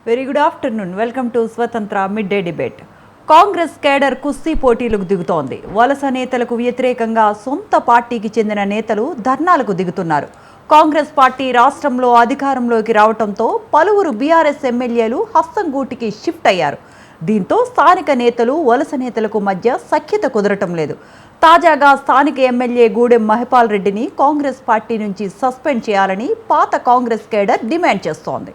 Very good afternoon. Welcome to Swatantra mid day debate. Congress cadre కుస్తీ పోటీలకు దిగుతోంది. వలస నేతలకు వ్యతిరేకంగా సొంత పార్టీకి చెందిన నేతలు ధర్నాలకు దిగుతున్నారు. కాంగ్రెస్ పార్టీ రాష్ట్రంలో అధికారంలోకి రావడంతో పలువురు బీఆర్ఎస్ ఎమ్మెల్యేలు హస్తంగూటికి షిఫ్ట్ అయ్యారు. దీంతో స్థానిక నేతలు వలస నేతలకు మధ్య సఖ్యత కుదరటం లేదు. తాజాగా స్థానిక ఎమ్మెల్యే గూడెం మహిపాల్ రెడ్డిని కాంగ్రెస్ పార్టీ నుంచి సస్పెండ్ చేయాలని పాత కాంగ్రెస్ కేడర్ డిమాండ్ చేస్తోంది.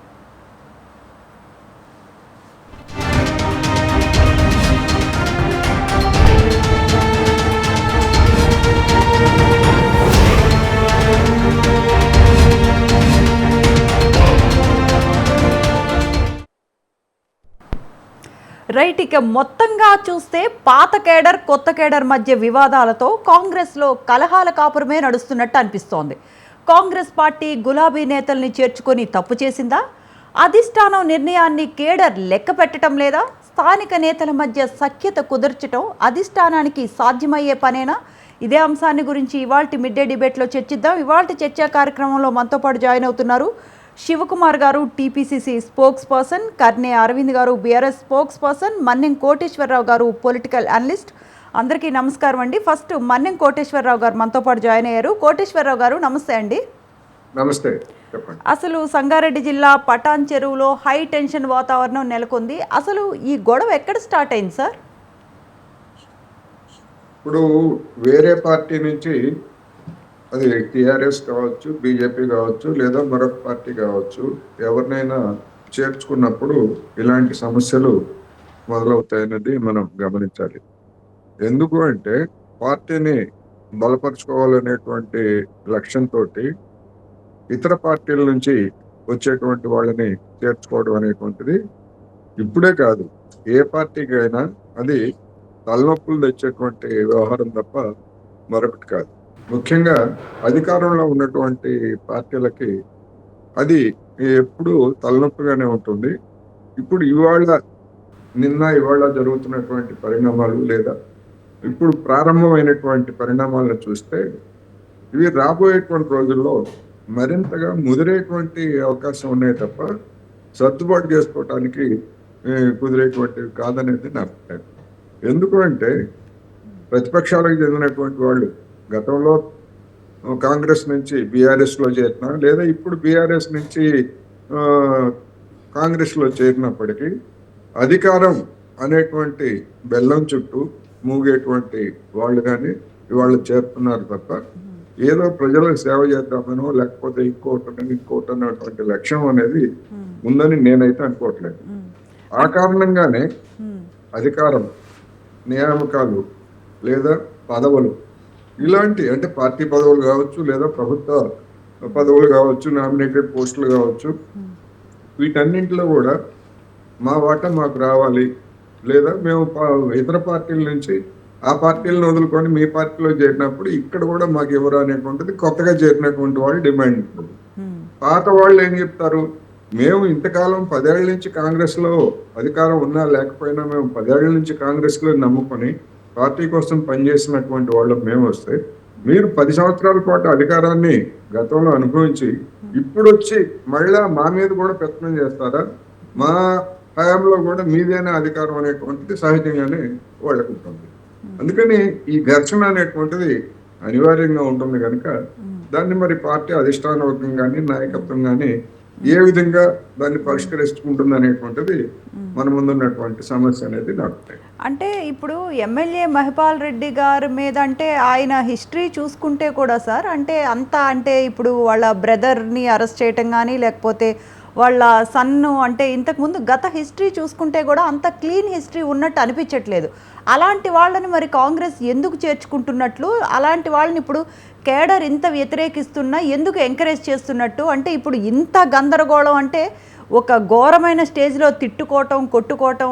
రైట్, ఇక మొత్తంగా చూస్తే పాత కేడర్ కొత్త కేడర్ మధ్య వివాదాలతో కాంగ్రెస్లో కలహాల కాపురమే నడుస్తున్నట్టు అనిపిస్తోంది. కాంగ్రెస్ పార్టీ గులాబీ నేతల్ని చేర్చుకొని తప్పు చేసిందా? అధిష్టానం నిర్ణయాన్ని కేడర్ లెక్క పెట్టడం లేదా? స్థానిక నేతల మధ్య సఖ్యత కుదర్చడం అధిష్టానానికి సాధ్యమయ్యే పనేనా? ఇదే అంశాన్ని గురించి ఇవాల్టి మిడ్ డే డిబేట్లో చర్చిద్దాం. ఇవాల్టి చర్చా కార్యక్రమంలో మనతో పాటు జాయిన్ అవుతున్నారు శివకుమార్ గారు, టీపీసీసీ స్పోక్స్ పర్సన్, కర్నే అరవింద్ గారు, BRS spokes person, Mannem Koteswararao గారు, పొలిటికల్ అనలిస్ట్. అందరికీ నమస్కారం అండి. ఫస్ట్ మన్నెం కోటేశ్వరరావు గారు మనతో పాటు జాయిన్ అయ్యారు. కోటేశ్వరరావు గారు నమస్తే అండి. నమస్తే, చెప్పండి. అసలు సంగారెడ్డి జిల్లా పటాన్ చెరువులో హై టెన్షన్ వాతావరణం నెలకొంది. అసలు ఈ గొడవ ఎక్కడ స్టార్ట్ అయింది సార్? ఇప్పుడు వేరే పార్టీ నుంచి, అది టీఆర్ఎస్ కావచ్చు, బీజేపీ కావచ్చు, లేదా మరొక పార్టీ కావచ్చు, ఎవరినైనా చేర్చుకున్నప్పుడు ఇలాంటి సమస్యలు మొదలవుతాయన్నది మనం గమనించాలి. ఎందుకు అంటే పార్టీని బలపరుచుకోవాలనేటువంటి లక్ష్యంతో ఇతర పార్టీల నుంచి వచ్చేటువంటి వాళ్ళని చేర్చుకోవడం అనేటువంటిది ఇప్పుడే కాదు, ఏ పార్టీకి అయినా అది తలనొప్పులు తెచ్చేటువంటి వ్యవహారం తప్ప మరొకటి కాదు. ముఖ్యంగా అధికారంలో ఉన్నటువంటి పార్టీలకి అది ఎప్పుడు తలనొప్పిగానే ఉంటుంది. ఇప్పుడు ఇవాళ జరుగుతున్నటువంటి పరిణామాలు, లేదా ఇప్పుడు ప్రారంభమైనటువంటి పరిణామాలను చూస్తే ఇవి రాబోయేటువంటి రోజుల్లో మరింతగా ముదిరేటువంటి అవకాశం ఉన్నాయి తప్ప సర్దుబాటు చేసుకోవటానికి కుదిరేటువంటివి కాదనేది నా అభిప్రాయం. ఎందుకు అంటే ప్రతిపక్షాలకు చెందినటువంటి వాళ్ళు గతంలో కాంగ్రెస్ నుంచి బీఆర్ఎస్లో చేరినా, లేదా ఇప్పుడు బీఆర్ఎస్ నుంచి కాంగ్రెస్లో చేరినప్పటికీ అధికారం అనేటువంటి బెల్లం చుట్టూ మూగేటువంటి వాళ్ళు కానీ ఇవాళ చేరుతున్నారు తప్ప ఏదో ప్రజలకు సేవ చేద్దామనో లేకపోతే ఇంకోటి అన్నటువంటి లక్ష్యం అనేది ఉందని నేనైతే అనుకోవట్లేదు. ఆ కారణంగానే అధికారం, నియామకాలు లేదా పదవులు, ఇలాంటి అంటే పార్టీ పదవులు కావచ్చు, లేదా ప్రభుత్వ పదవులు కావచ్చు, నామినేటెడ్ పోస్టులు కావచ్చు, వీటన్నింటిలో కూడా మా వాటా మాకు రావాలి, లేదా మేము ఇతర పార్టీల నుంచి ఆ పార్టీలను వదులుకొని మీ పార్టీలో చేరినప్పుడు ఇక్కడ కూడా మాకు ఎవరు అనేటువంటిది కొత్తగా చేరినటువంటి వాళ్ళు డిమాండ్ ఉంటుంది. పాత వాళ్ళు ఏం చెప్తారు, మేము ఇంతకాలం 10 ఏళ్ల నుంచి కాంగ్రెస్లో అధికారం ఉన్నా లేకపోయినా మేము 10 ఏళ్ల నుంచి కాంగ్రెస్లో నమ్ముకొని పార్టీ కోసం పనిచేసినటువంటి వాళ్ళకి మేము వస్తే, మీరు 10 సంవత్సరాల పాటు అధికారాన్ని గతంలో అనుభవించి ఇప్పుడు వచ్చి మళ్ళా మా మీద కూడా ప్రయత్నం చేస్తారా? మా హయాంలో కూడా మీదేనా అధికారం అనేటువంటిది సహజంగానే వాళ్ళకు ఉంటుంది. అందుకని ఈ ఘర్షణ అనేటువంటిది అనివార్యంగా ఉంటుంది కనుక దాన్ని మరి పార్టీ అధిష్టానం కానీ నాయకత్వం కానీ ఏ విధంగా దాన్ని పరిష్కరించుకుంటుంది అనేటువంటిది మన ముందున్నటువంటి సమస్య అనేది నాకు. అంటే ఇప్పుడు ఎమ్మెల్యే మహిపాల్ రెడ్డి గారి మీద అంటే ఆయన హిస్టరీ చూసుకుంటే కూడా సార్, అంటే ఇప్పుడు వాళ్ళ బ్రదర్ని అరెస్ట్ చేయటం కానీ, లేకపోతే వాళ్ళ సన్ను, అంటే ఇంతకుముందు గత హిస్టరీ చూసుకుంటే కూడా అంత క్లీన్ హిస్టరీ ఉన్నట్టు అనిపించట్లేదు. అలాంటి వాళ్ళని మరి కాంగ్రెస్ ఎందుకు చేర్చుకుంటున్నట్లు? అలాంటి వాళ్ళని ఇప్పుడు కేడర్ ఇంత వ్యతిరేకిస్తున్నా ఎందుకు ఎంకరేజ్ చేస్తున్నట్టు? అంటే ఇప్పుడు ఇంత గందరగోళం, అంటే ఒక ఘోరమైన స్టేజ్లో తిట్టుకోవటం, కొట్టుకోవటం,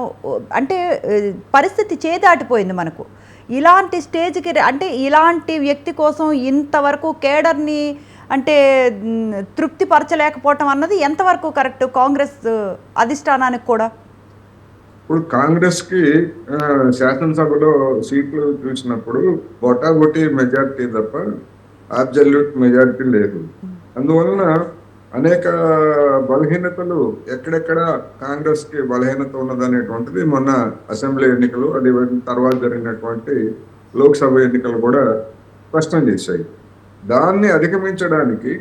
అంటే పరిస్థితి చేదాటిపోయింది మనకు. ఇలాంటి స్టేజ్కి, అంటే ఇలాంటి వ్యక్తి కోసం ఇంతవరకు కేడర్ని అంటే తృప్తిపరచలేకపోవటం అన్నది ఎంతవరకు కరెక్ట్ కాంగ్రెస్ అధిష్టానానికి కూడా? ఇప్పుడు కాంగ్రెస్ కి శాసనసభలో సీట్లు చూసినప్పుడు బొటాబొటి మెజారిటీ తప్ప అబ్జల్యూట్ మెజారిటీ లేదు. అందువలన అనేక బలహీనతలు ఎక్కడెక్కడ కాంగ్రెస్ కి బలహీనత ఉన్నదనేటువంటిది మొన్న అసెంబ్లీ ఎన్నికలు అది తర్వాత జరిగినటువంటి లోక్సభ ఎన్నికలు కూడా స్పష్టం చేశాయి. దాన్ని అధిగమించడానికి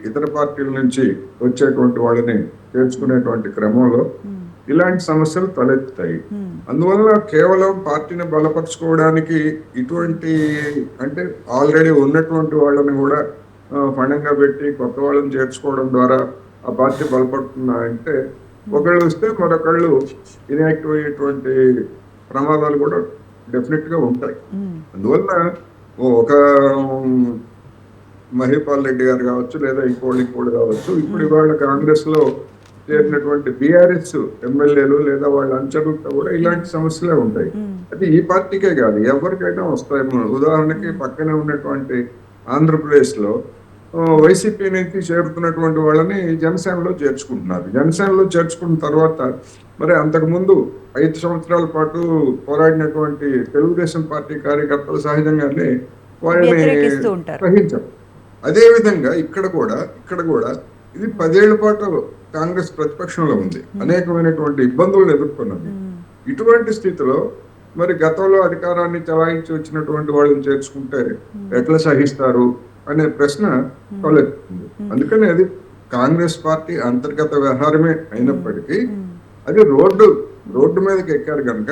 ఇతర పార్టీల నుంచి వచ్చేటువంటి వాళ్ళని చేర్చుకునేటువంటి క్రమంలో ఇలాంటి సమస్యలు తలెత్తుతాయి. అందువల్ల కేవలం పార్టీని బలపరుచుకోవడానికి ఇటువంటి అంటే ఆల్రెడీ ఉన్నటువంటి వాళ్ళని కూడా ఫండంగా పెట్టి కొత్త వాళ్ళని చేర్చుకోవడం ద్వారా ఆ పార్టీ బలపడుతుందా అంటే ఒకళ్ళు వస్తే మరొకళ్ళు ఇన్యాక్టివ్ అయ్యేటువంటి ప్రమాదాలు కూడా డెఫినెట్ గా ఉంటాయి. అందువల్ల ఒక మహిపాల్ రెడ్డి గారు కావచ్చు లేదా ఇంకోటి కావచ్చు, ఇప్పుడు ఇవాళ కాంగ్రెస్ లో చేరినటువంటి బీఆర్ఎస్ ఎమ్మెల్యేలు లేదా వాళ్ళ అంచనాలతో కూడా ఇలాంటి సమస్యలే ఉంటాయి. అది ఈ పార్టీకే కాదు ఎవరికైనా వస్తాయి. ఉదాహరణకి పక్కనే ఉన్నటువంటి ఆంధ్రప్రదేశ్ లో వైసీపీ నుంచి చేరుతున్నటువంటి వాళ్ళని జనసేనలో చేర్చుకుంటున్నారు. జనసేనలో చేర్చుకున్న తర్వాత మరి అంతకుముందు 5 సంవత్సరాల పాటు పోరాడినటువంటి తెలుగుదేశం పార్టీ కార్యకర్తలు సహజంగానే వారిని గ్రహించారు. అదే విధంగా ఇక్కడ కూడా ఇది 10 ఏళ్ల పాటు కాంగ్రెస్ ప్రతిపక్షంలో ఉంది, అనేకమైనటువంటి ఇబ్బందులను ఎదుర్కొన్నది. ఇటువంటి స్థితిలో మరి గతంలో అధికారాన్ని చలాయించి వచ్చినటువంటి వాళ్ళని చేర్చుకుంటే ఎట్లా సహిస్తారు అనే ప్రశ్న తలెత్తుతుంది. అందుకని అది కాంగ్రెస్ పార్టీ అంతర్గత వ్యవహారమే అయినప్పటికీ అది రోడ్డు మీదకి ఎక్కారు కనుక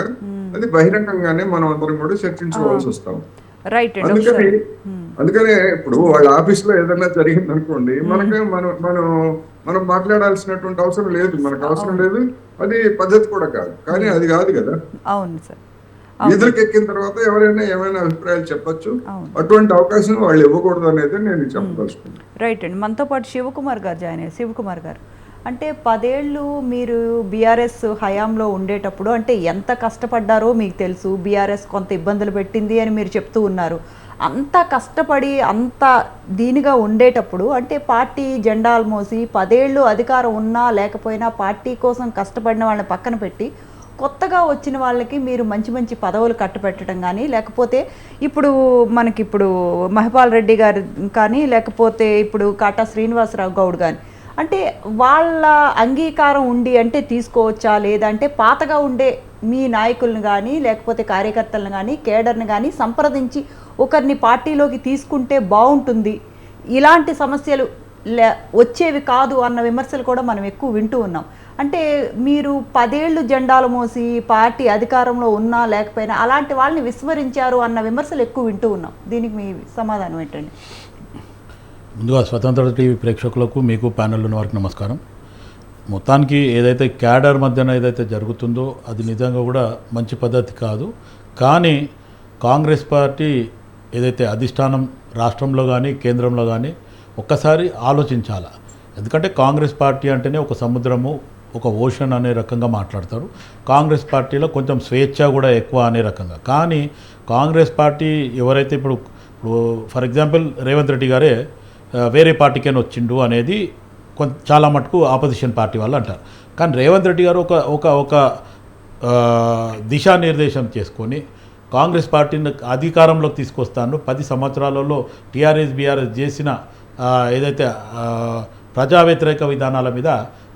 అది బహిరంగంగానే మనం అందరం కూడా చర్చించుకోవాల్సి వస్తాం. అందుకనే ఇప్పుడు వాళ్ళ ఆఫీస్ లో ఏదైనా జరిగింది అనుకోండి, మనం మాట్లాడాల్సినటువంటి అవసరం లేదు, మనకు అవసరం లేదు, అది పద్ధతి కూడా కాదు. కానీ అది కాదు కదా, అవును సార్, ఎదురుకెక్కిన తర్వాత ఎవరైనా ఏమైనా అభిప్రాయాలు చెప్పచ్చు. అటువంటి అవకాశం వాళ్ళు ఇవ్వకూడదు అనేది నేను చెప్పదలుచుకున్నాను. రైట్ అండి. మనతో పాటు శివకుమార్ గారు జాయిన్ అయ్యారు. శివకుమార్ గారు, అంటే 10 ఏళ్ళు మీరు బీఆర్ఎస్ హయాంలో ఉండేటప్పుడు అంటే ఎంత కష్టపడ్డారో మీకు తెలుసు. బీఆర్ఎస్ కొంత ఇబ్బందులు పెట్టింది అని మీరు చెప్తూ ఉన్నారు. అంత కష్టపడి అంత దీనిగా ఉండేటప్పుడు అంటే పార్టీ జెండాలు మోసి 10 ఏళ్ళు అధికారం ఉన్నా లేకపోయినా పార్టీ కోసం కష్టపడిన వాళ్ళని పక్కన పెట్టి కొత్తగా వచ్చిన వాళ్ళకి మీరు మంచి మంచి పదవులు కట్టపెట్టడం కానీ, లేకపోతే ఇప్పుడు మహిపాల్ రెడ్డి గారు కానీ, లేకపోతే ఇప్పుడు కాటా శ్రీనివాసరావు గౌడ్ కానీ, అంటే వాళ్ళ అంగీకారం ఉండి అంటే తీసుకోవచ్చా, లేదంటే పాతగా ఉండే మీ నాయకులను కానీ లేకపోతే కార్యకర్తలను కానీ కేడర్ని కానీ సంప్రదించి ఒకరిని పార్టీలోకి తీసుకుంటే బాగుంటుంది, ఇలాంటి సమస్యలు వచ్చేవి కాదు అన్న విమర్శలు కూడా మనం ఎక్కువ వింటూ ఉన్నాం. అంటే మీరు 10 ఏళ్ళు జెండాలు మోసి పార్టీ అధికారంలో ఉన్నా లేకపోయినా అలాంటి వాళ్ళని విస్మరించారు అన్న విమర్శలు ఎక్కువ వింటూ ఉన్నాం. దీనికి మీ సమాధానం ఏంటండి? ముందుగా స్వతంత్ర టీవీ ప్రేక్షకులకు, మీకు ప్యానెల్ ఉన్న వారికి నమస్కారం. మొత్తానికి ఏదైతే క్యాడర్ మధ్యన ఏదైతే జరుగుతుందో అది నిజంగా కూడా మంచి పద్ధతి కాదు. కానీ కాంగ్రెస్ పార్టీ ఏదైతే అధిష్టానం రాష్ట్రంలో కానీ కేంద్రంలో కానీ ఒక్కసారి ఆలోచించాలి. ఎందుకంటే కాంగ్రెస్ పార్టీ అంటేనే ఒక సముద్రము, ఒక ఓషన్ అనే రకంగా మాట్లాడతారు. కాంగ్రెస్ పార్టీలో కొంచెం స్వేచ్ఛ కూడా ఎక్కువ అనే రకంగా. కానీ కాంగ్రెస్ పార్టీ ఎవరైతే ఇప్పుడు ఫర్ ఎగ్జాంపుల్ రేవంత్ రెడ్డి గారే వేరే పార్టీకైనా వచ్చిండు అనేది చాలా మటుకు ఆపోజిషన్ పార్టీ వాళ్ళు అంటారు. కానీ రేవంత్ రెడ్డి గారు ఒక దిశానిర్దేశం చేసుకొని కాంగ్రెస్ పార్టీని అధికారంలోకి తీసుకొస్తాను, 10 సంవత్సరాలలో టీఆర్ఎస్ బీఆర్ఎస్ చేసిన ఏదైతే ప్రజా వ్యతిరేక విధానాల మీద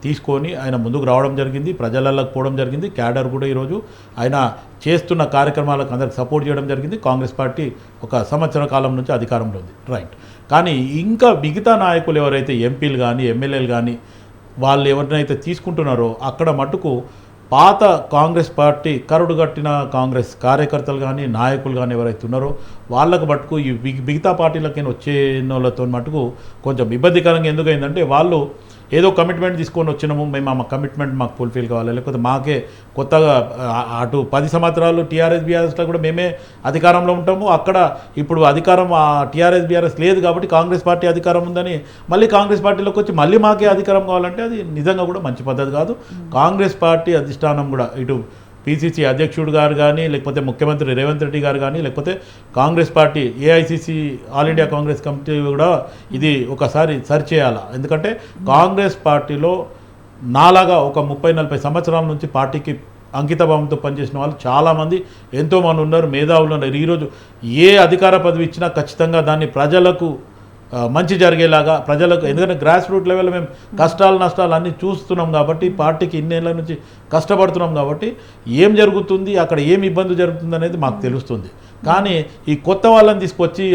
తీసుకొని ఆయన ముందుకు రావడం జరిగింది, ప్రజలలోకి పోవడం జరిగింది. క్యాడర్ కూడా ఈరోజు ఆయన చేస్తున్న కార్యక్రమాలకు అందరికి సపోర్ట్ చేయడం జరిగింది. కాంగ్రెస్ పార్టీ 1 సంవత్సర కాలం నుంచి అధికారంలో ఉంది, రైట్. కానీ ఇంకా మిగతా నాయకులు ఎవరైతే ఎంపీలు కానీ ఎమ్మెల్యేలు కానీ వాళ్ళు ఎవరినైతే తీసుకుంటున్నారో అక్కడ మటుకు పాత కాంగ్రెస్ పార్టీ కరుడుగట్టిన కాంగ్రెస్ కార్యకర్తలు కానీ నాయకులు కానీ ఎవరైతే ఉన్నారో వాళ్ళకు మటుకు ఈ మిగతా పార్టీలకైనా వచ్చే వాళ్ళతో మటుకు కొంచెం ఇబ్బందికరంగా ఎందుకైందంటే వాళ్ళు ఏదో కమిట్మెంట్ తీసుకొని వచ్చినాము, మేము ఆ కమిట్మెంట్ మాకు ఫుల్ఫిల్ కావాలి, లేకపోతే మాకే కొత్తగా అటు 10 సంవత్సరాలు టీఆర్ఎస్ బీఆర్ఎస్లో కూడా మేమే అధికారంలో ఉంటాము, అక్కడ ఇప్పుడు అధికారం టీఆర్ఎస్ బీఆర్ఎస్ లేదు కాబట్టి కాంగ్రెస్ పార్టీ అధికారం ఉందని మళ్ళీ కాంగ్రెస్ పార్టీలోకి వచ్చి మళ్ళీ మాకే అధికారం కావాలంటే అది నిజంగా కూడా మంచి పద్ధతి కాదు. కాంగ్రెస్ పార్టీ అధిష్టానం కూడా ఇటు పిసిసి అధ్యక్షుడు గారు కానీ లేకపోతే ముఖ్యమంత్రి రేవంత్ రెడ్డి గారు కానీ లేకపోతే Congress party AICC all India Congress committee కూడా ఇది ఒకసారి సరి చేయాలి. ఎందుకంటే కాంగ్రెస్ పార్టీలో నాలాగా ఒక 30-40 సంవత్సరాల నుంచి పార్టీకి అంకితభావంతో పనిచేసిన వాళ్ళు చాలామంది ఎంతోమంది ఉన్నారు, మేధావులు ఉన్నారు. ఈరోజు ఏ అధికార పదవి ఇచ్చినా ఖచ్చితంగా దాన్ని ప్రజలకు మంచి జరిగేలాగా ప్రజలకు, ఎందుకంటే గ్రాస్ రూట్ లెవెల్లో మేము కష్టాలు నష్టాలు అన్నీ చూస్తున్నాం కాబట్టి, పార్టీకి ఇన్నేళ్ల నుంచి కష్టపడుతున్నాం కాబట్టి ఏం జరుగుతుంది అక్కడ ఏం ఇబ్బంది జరుగుతుంది అనేది మాకు తెలుస్తుంది. కానీ ఈ కొత్త వాళ్ళని తీసుకొచ్చి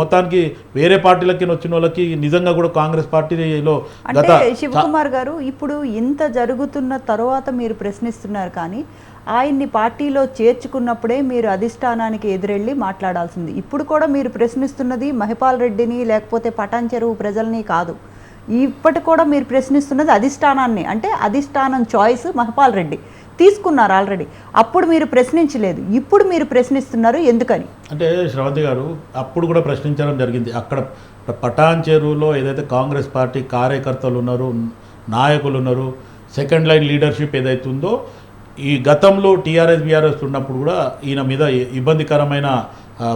మొత్తానికి వేరే పార్టీలకి వచ్చిన వాళ్ళకి నిజంగా కూడా కాంగ్రెస్ పార్టీలో అంటే శివకుమార్ గారు ఇప్పుడు ఇంత జరుగుతున్న తర్వాత మీరు ప్రశ్నిస్తున్నారు, కానీ ఆయన్ని పార్టీలో చేర్చుకున్నప్పుడే మీరు అధిష్టానానికి ఎదురెళ్ళి మాట్లాడాల్సింది. ఇప్పుడు కూడా మీరు ప్రశ్నిస్తున్నది మహిపాల్ రెడ్డిని లేకపోతే పటాన్ చెరువు ప్రజల్ని కాదు, ఇప్పటి కూడా మీరు ప్రశ్నిస్తున్నది అధిష్టానాన్ని. అంటే అధిష్టానం చాయిస్ మహిపాల్ రెడ్డి తీసుకున్నారు ఆల్రెడీ, అప్పుడు మీరు ప్రశ్నించలేదు, ఇప్పుడు మీరు ప్రశ్నిస్తున్నారు ఎందుకని? అంటే శ్రవంతి గారు అప్పుడు కూడా ప్రశ్నించడం జరిగింది. అక్కడ పటాన్ చెరువులో ఏదైతే కాంగ్రెస్ పార్టీ కార్యకర్తలు ఉన్నారు, నాయకులు ఉన్నారు, సెకండ్ లైన్ లీడర్షిప్ ఏదైతే ఉందో, ఈ గతంలో టీఆర్ఎస్ బీఆర్ఎస్ ఉన్నప్పుడు కూడా ఈయన మీద ఇబ్బందికరమైన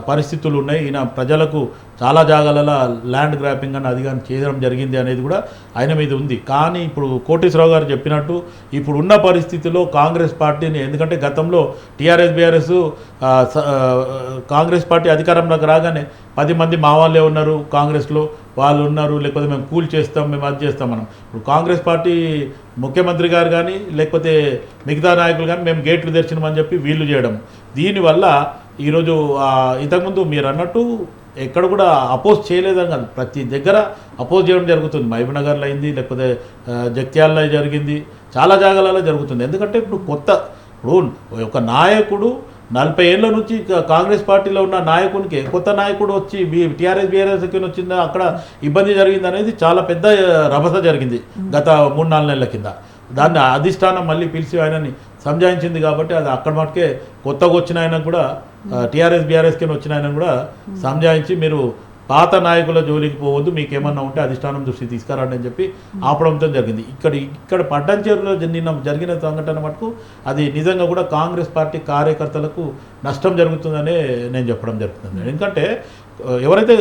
పరిస్థితులు ఉన్నాయి. ఈయన ప్రజలకు చాలా జాగాలలో ల్యాండ్ గ్రాపింగ్ అని అది కానీ చేయడం జరిగింది అనేది కూడా ఆయన మీద ఉంది. కానీ ఇప్పుడు కోటేశ్వరరావు గారు చెప్పినట్టు ఇప్పుడు ఉన్న పరిస్థితిలో కాంగ్రెస్ పార్టీని, ఎందుకంటే గతంలో టీఆర్ఎస్ బీఆర్ఎస్ కాంగ్రెస్ పార్టీ అధికారంలోకి రాగానే 10 మంది మా వాళ్ళే ఉన్నారు కాంగ్రెస్లో, వాళ్ళు ఉన్నారు, లేకపోతే మేము కూల్ చేస్తాం, మేము అది చేస్తాం మనం. ఇప్పుడు కాంగ్రెస్ పార్టీ ముఖ్యమంత్రి గారు కానీ లేకపోతే మిగతా నాయకులు కానీ మేము గేట్లు తెరిచినామని చెప్పి వీళ్ళు చేయడం, దీనివల్ల ఈరోజు ఇంతకుముందు మీరు అన్నట్టు ఎక్కడ కూడా అపోజ్ చేయలేదని కాదు, ప్రతి దగ్గర అపోజ్ చేయడం జరుగుతుంది. మహబూబ్నగర్లో అయింది, లేకపోతే జగిత్యాలలో జరిగింది, చాలా జాగాలలో జరుగుతుంది. ఎందుకంటే ఇప్పుడు ఒక నాయకుడు 40 ఏళ్ళ నుంచి కాంగ్రెస్ పార్టీలో ఉన్న నాయకునికి కొత్త నాయకుడు వచ్చి టీఆర్ఎస్ బీఆర్ఎస్కి వచ్చిందా అక్కడ ఇబ్బంది జరిగింది అనేది చాలా పెద్ద రభస జరిగింది గత 3-4 నెలల కింద. దాన్ని అధిష్టానం మళ్ళీ పిలిచి ఆయనని సంజాయించింది కాబట్టి అది అక్కడ మటుకే కొత్తగా వచ్చిన ఆయన కూడా టీఆర్ఎస్ బీఆర్ఎస్కి వచ్చిన ఆయన కూడా సంజాయించి మీరు పాత నాయకుల జోలికి పోవద్దు, మీకేమన్నా ఉంటే అధిష్టానం దృష్టి తీసుకురండి అని చెప్పి ఆపడంతో జరిగింది. ఇక్కడ పటాన్ చెరువులో నిన్న జరిగిన సంఘటన మటుకు అది నిజంగా కూడా కాంగ్రెస్ పార్టీ కార్యకర్తలకు నష్టం జరుగుతుందనే నేను చెప్పడం జరుగుతుంది. ఎందుకంటే ఎవరైతే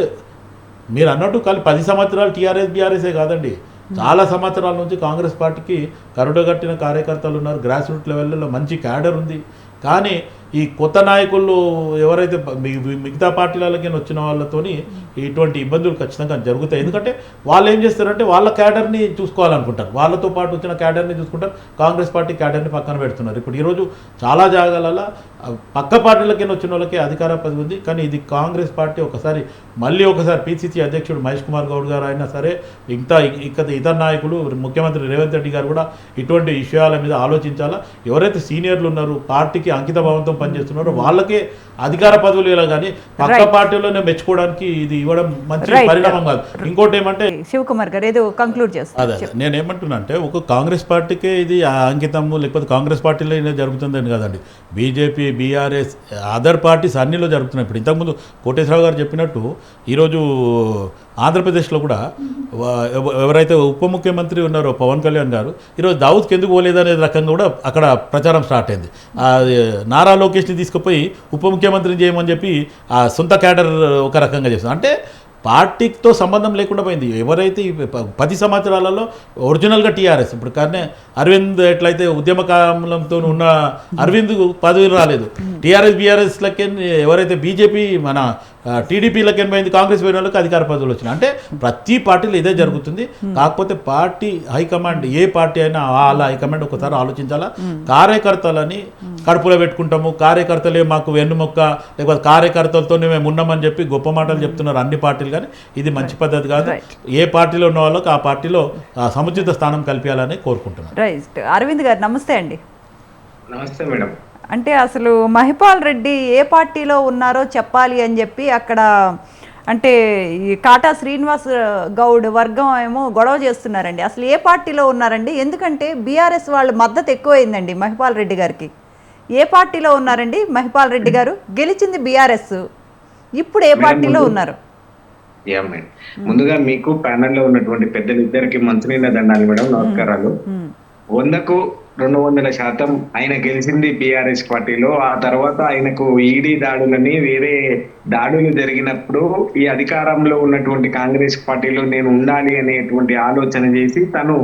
మీరు అన్నట్టు 10 సంవత్సరాలు టీఆర్ఎస్ బీఆర్ఎస్ఏ కాదండి, చాలా సంవత్సరాల నుంచి కాంగ్రెస్ పార్టీకి కరుడుగట్టిన కార్యకర్తలు ఉన్నారు, గ్రాస్ రూట్ లెవెల్లో మంచి క్యాడర్ ఉంది. కానీ ఈ కొత్త నాయకులు ఎవరైతే మిగతా పార్టీలకి వచ్చిన వాళ్ళతోని ఇటువంటి ఇబ్బందులు ఖచ్చితంగా జరుగుతాయి. ఎందుకంటే వాళ్ళు ఏం చేస్తారంటే వాళ్ళ క్యాడర్ని చూసుకోవాలనుకుంటారు, వాళ్ళతో పాటు వచ్చిన క్యాడర్ని చూసుకుంటారు, కాంగ్రెస్ పార్టీ క్యాడర్ని పక్కన పెడుతున్నారు. ఇప్పుడు ఈరోజు చాలా జాగాలలో పక్క పార్టీలకి వచ్చిన వాళ్ళకి అధికార పదవి ఉంది. కానీ ఇది కాంగ్రెస్ పార్టీ మళ్ళీ ఒకసారి పిసిసి అధ్యక్షుడు మహేష్ కుమార్ గౌడ్ గారు అయినా సరే, ఇతర నాయకులు, ముఖ్యమంత్రి రేవంత్ రెడ్డి గారు కూడా ఇటువంటి విషయాల మీద ఆలోచించాలా. ఎవరైతే సీనియర్లు ఉన్నారు, పార్టీకి అంకిత భావంతో పనిచేస్తున్నారో వాళ్ళకే అధికార పదవులు ఇలా, కానీ పక్క పార్టీలోనే మెచ్చుకోవడానికి ఇది ఇవ్వడం మంచి పరిణామం కాదు. ఇంకోటి ఏమంటే శివకుమార్ గారు ఏదో కంక్లూడ్ చేస్తారు. అదే నేనేమంటున్నా అంటే ఒక కాంగ్రెస్ పార్టీకే ఇది అంకితము, లేకపోతే కాంగ్రెస్ పార్టీలో ఇది జరుగుతుందని కాదండి. బీజేపీ, బీఆర్ఎస్, అదర్ పార్టీస్ అన్నిలో జరుగుతున్నాయి. ఇప్పుడు ఇంతకుముందు కోటేశ్వరరావు గారు చెప్పినట్టు ఈరోజు ఆంధ్రప్రదేశ్లో కూడా ఎవరైతే ఉప ముఖ్యమంత్రి ఉన్నారో పవన్ కళ్యాణ్ గారు ఈరోజు దావుద్కి ఎందుకు పోలేదనే రకంగా కూడా అక్కడ ప్రచారం స్టార్ట్ అయింది. నారా లోకేష్ని తీసుకుపోయి ఉప ముఖ్యమంత్రిని చేయమని చెప్పి ఆ సొంత క్యాడర్ ఒక రకంగా చేస్తుంది. అంటే పార్టీతో సంబంధం లేకుండా పోయింది. ఎవరైతే 10 సంవత్సరాలలో ఒరిజినల్గా టీఆర్ఎస్, ఇప్పుడు కానీ అరవింద్ ఎట్లయితే ఉద్యమకాలంతో ఉన్న అరవింద్ పదవులు రాలేదు, టీఆర్ఎస్ బీఆర్ఎస్లకి ఎవరైతే బీజేపీ మన టీడీపీలకి పోయింది, కాంగ్రెస్ పోయిన వాళ్ళకి అధికార పదవులు వచ్చినాయి. అంటే ప్రతి పార్టీలో ఇదే జరుగుతుంది. కాకపోతే పార్టీ హైకమాండ్, ఏ పార్టీ అయినా వాళ్ళ హైకమాండ్ ఒకసారి ఆలోచించాలా. కార్యకర్తలని కడుపులో పెట్టుకుంటాము, కార్యకర్తలే మాకు వెన్నుమొక్క, లేకపోతే కార్యకర్తలతో మేము ఉన్నామని చెప్పి గొప్ప మాటలు చెప్తున్నారు అన్ని పార్టీలు. కానీ ఇది మంచి పద్ధతి కాదు. ఏ పార్టీలో ఉన్న వాళ్ళకి ఆ పార్టీలో సముచిత స్థానం కల్పించాలని కోరుకుంటున్నాను. రైట్. అరవింద్ గారు నమస్తే అండి. నమస్తే మేడం. అంటే అసలు మహిపాల్ రెడ్డి ఏ పార్టీలో ఉన్నారో చెప్పాలి అని చెప్పి అక్కడ అంటే ఈ కాటా శ్రీనివాస్ గౌడ్ వర్గం ఏమో గొడవ చేస్తున్నారండి. అసలు ఏ పార్టీలో ఉన్నారండి? ఎందుకంటే బీఆర్ఎస్ వాళ్ళ మద్దతు ఎక్కువైందండి మహిపాల్ రెడ్డి గారికి. ఏ పార్టీలో ఉన్నారండి మహిపాల్ రెడ్డి గారు? గెలిచింది బీఆర్ఎస్, ఇప్పుడు ఏ పార్టీలో ఉన్నారు? ముందుగా మీకు ప్యానెల్లో ఉన్నటువంటి పెద్దలు ఇద్దరికి మంచినీళ్ళ దండాలి మేడం, నమస్కారాలు. 100కు 200% ఆయన గెలిచింది బీఆర్ఎస్ పార్టీలో. ఆ తర్వాత ఆయనకు ఈడీ దాడులని, వేరే దాడులు జరిగినప్పుడు ఈ అధికారంలో ఉన్నటువంటి కాంగ్రెస్ పార్టీలో నేను ఉండాలి అనేటువంటి ఆలోచన చేసి తను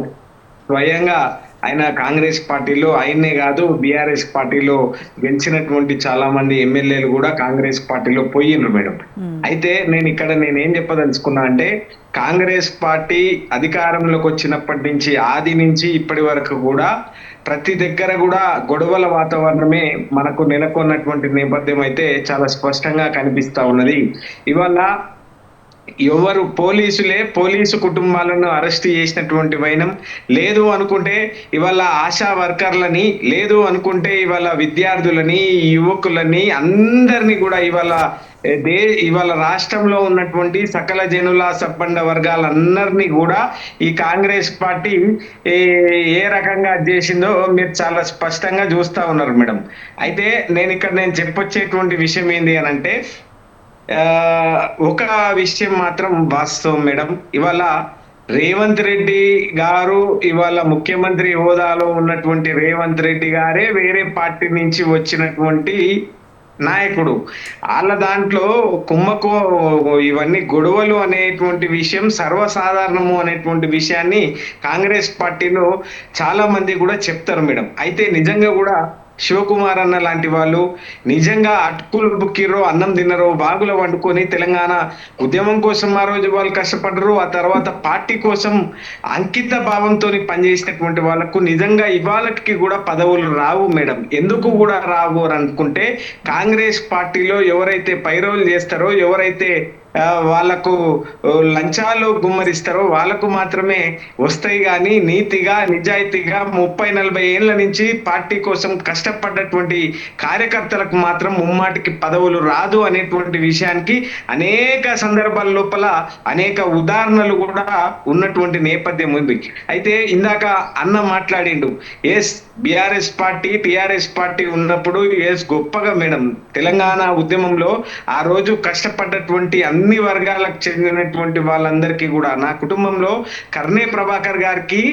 స్వయంగా ఆయన కాంగ్రెస్ పార్టీలో ఆయన్నే కాదు బీఆర్ఎస్ పార్టీలో గెలిచినటువంటి చాలా మంది ఎమ్మెల్యేలు కూడా కాంగ్రెస్ పార్టీలో పోయిండ్రు మేడం. అయితే నేను ఏం చెప్పదలుచుకున్నా అంటే కాంగ్రెస్ పార్టీ అధికారంలోకి వచ్చినప్పటి నుంచి ఆది నుంచి ఇప్పటి వరకు కూడా ప్రతి దగ్గర కూడా గొడవల వాతావరణమే మనకు నెలకొన్నటువంటి నేపథ్యం అయితే చాలా స్పష్టంగా కనిపిస్తా ఉన్నది. ఇవాళ ఎవరు పోలీసు కుటుంబాలను అరెస్ట్ చేసినటువంటి వైనం, లేదు అనుకుంటే ఇవాళ ఆశా వర్కర్లని, లేదు అనుకుంటే ఇవాళ విద్యార్థులని, యువకులని అందరినీ కూడా ఇవాళ రాష్ట్రంలో ఉన్నటువంటి సకల జనుల సబ్బండ వర్గాలందరినీ కూడా ఈ కాంగ్రెస్ పార్టీ ఏ రకంగా చేసిందో మీరు చాలా స్పష్టంగా చూస్తా ఉన్నారు మేడం. అయితే నేను చెప్పొచ్చేటువంటి విషయం ఏంటి అని అంటే ఒక విషయం మాత్రం వాస్తవం మేడం. ఇవాళ రేవంత్ రెడ్డి గారు ఇవాళ ముఖ్యమంత్రి హోదాలో ఉన్నటువంటి రేవంత్ రెడ్డి గారే వేరే పార్టీ నుంచి వచ్చినటువంటి నాయకుడు. వాళ్ళ దాంట్లో ఇవన్నీ గొడవలు అనేటువంటి విషయం సర్వసాధారణము అనేటువంటి విషయాన్ని కాంగ్రెస్ పార్టీలో చాలా మంది కూడా చెప్తారు మేడం. అయితే నిజంగా కూడా శివకుమార్ అన్న లాంటి వాళ్ళు నిజంగా అటుకులు బుక్కిరో, అన్నం తిన్నరో, బాగులో వండుకొని తెలంగాణ ఉద్యమం కోసం ఆ రోజు వాళ్ళు కష్టపడరు. ఆ తర్వాత పార్టీ కోసం అంకిత భావంతో పనిచేసినటువంటి వాళ్ళకు నిజంగా ఇవాళకి కూడా పదవులు రావు మేడం. ఎందుకు కూడా రావు అని అనుకుంటే కాంగ్రెస్ పార్టీలో ఎవరైతే పైరోలు చేస్తారో, ఎవరైతే వాళ్లకు లంచాలు గుమ్మరిస్తారో వాళ్ళకు మాత్రమే వస్తాయి. కానీ నీతిగా నిజాయితీగా 30-40 ఏళ్ల నుంచి పార్టీ కోసం కష్టపడ్డటువంటి కార్యకర్తలకు మాత్రం ముమ్మాటికి పదవులు రాదు అనేటువంటి విషయానికి అనేక సందర్భాల లోపల అనేక ఉదాహరణలు కూడా ఉన్నటువంటి నేపథ్యం ఉంది. అయితే ఇందాక అన్న మాట్లాడిండు, yes BRS party TRS party ఉన్నప్పుడు ఎస్ గొప్పగా మేడం తెలంగాణ ఉద్యమంలో ఆ రోజు కష్టపడ్డటువంటి అన్ని వర్గాలకు చెందినటువంటి వాళ్ళందరికీ కూడా, నా కుటుంబంలో కర్నే ప్రభాకర్ గారికి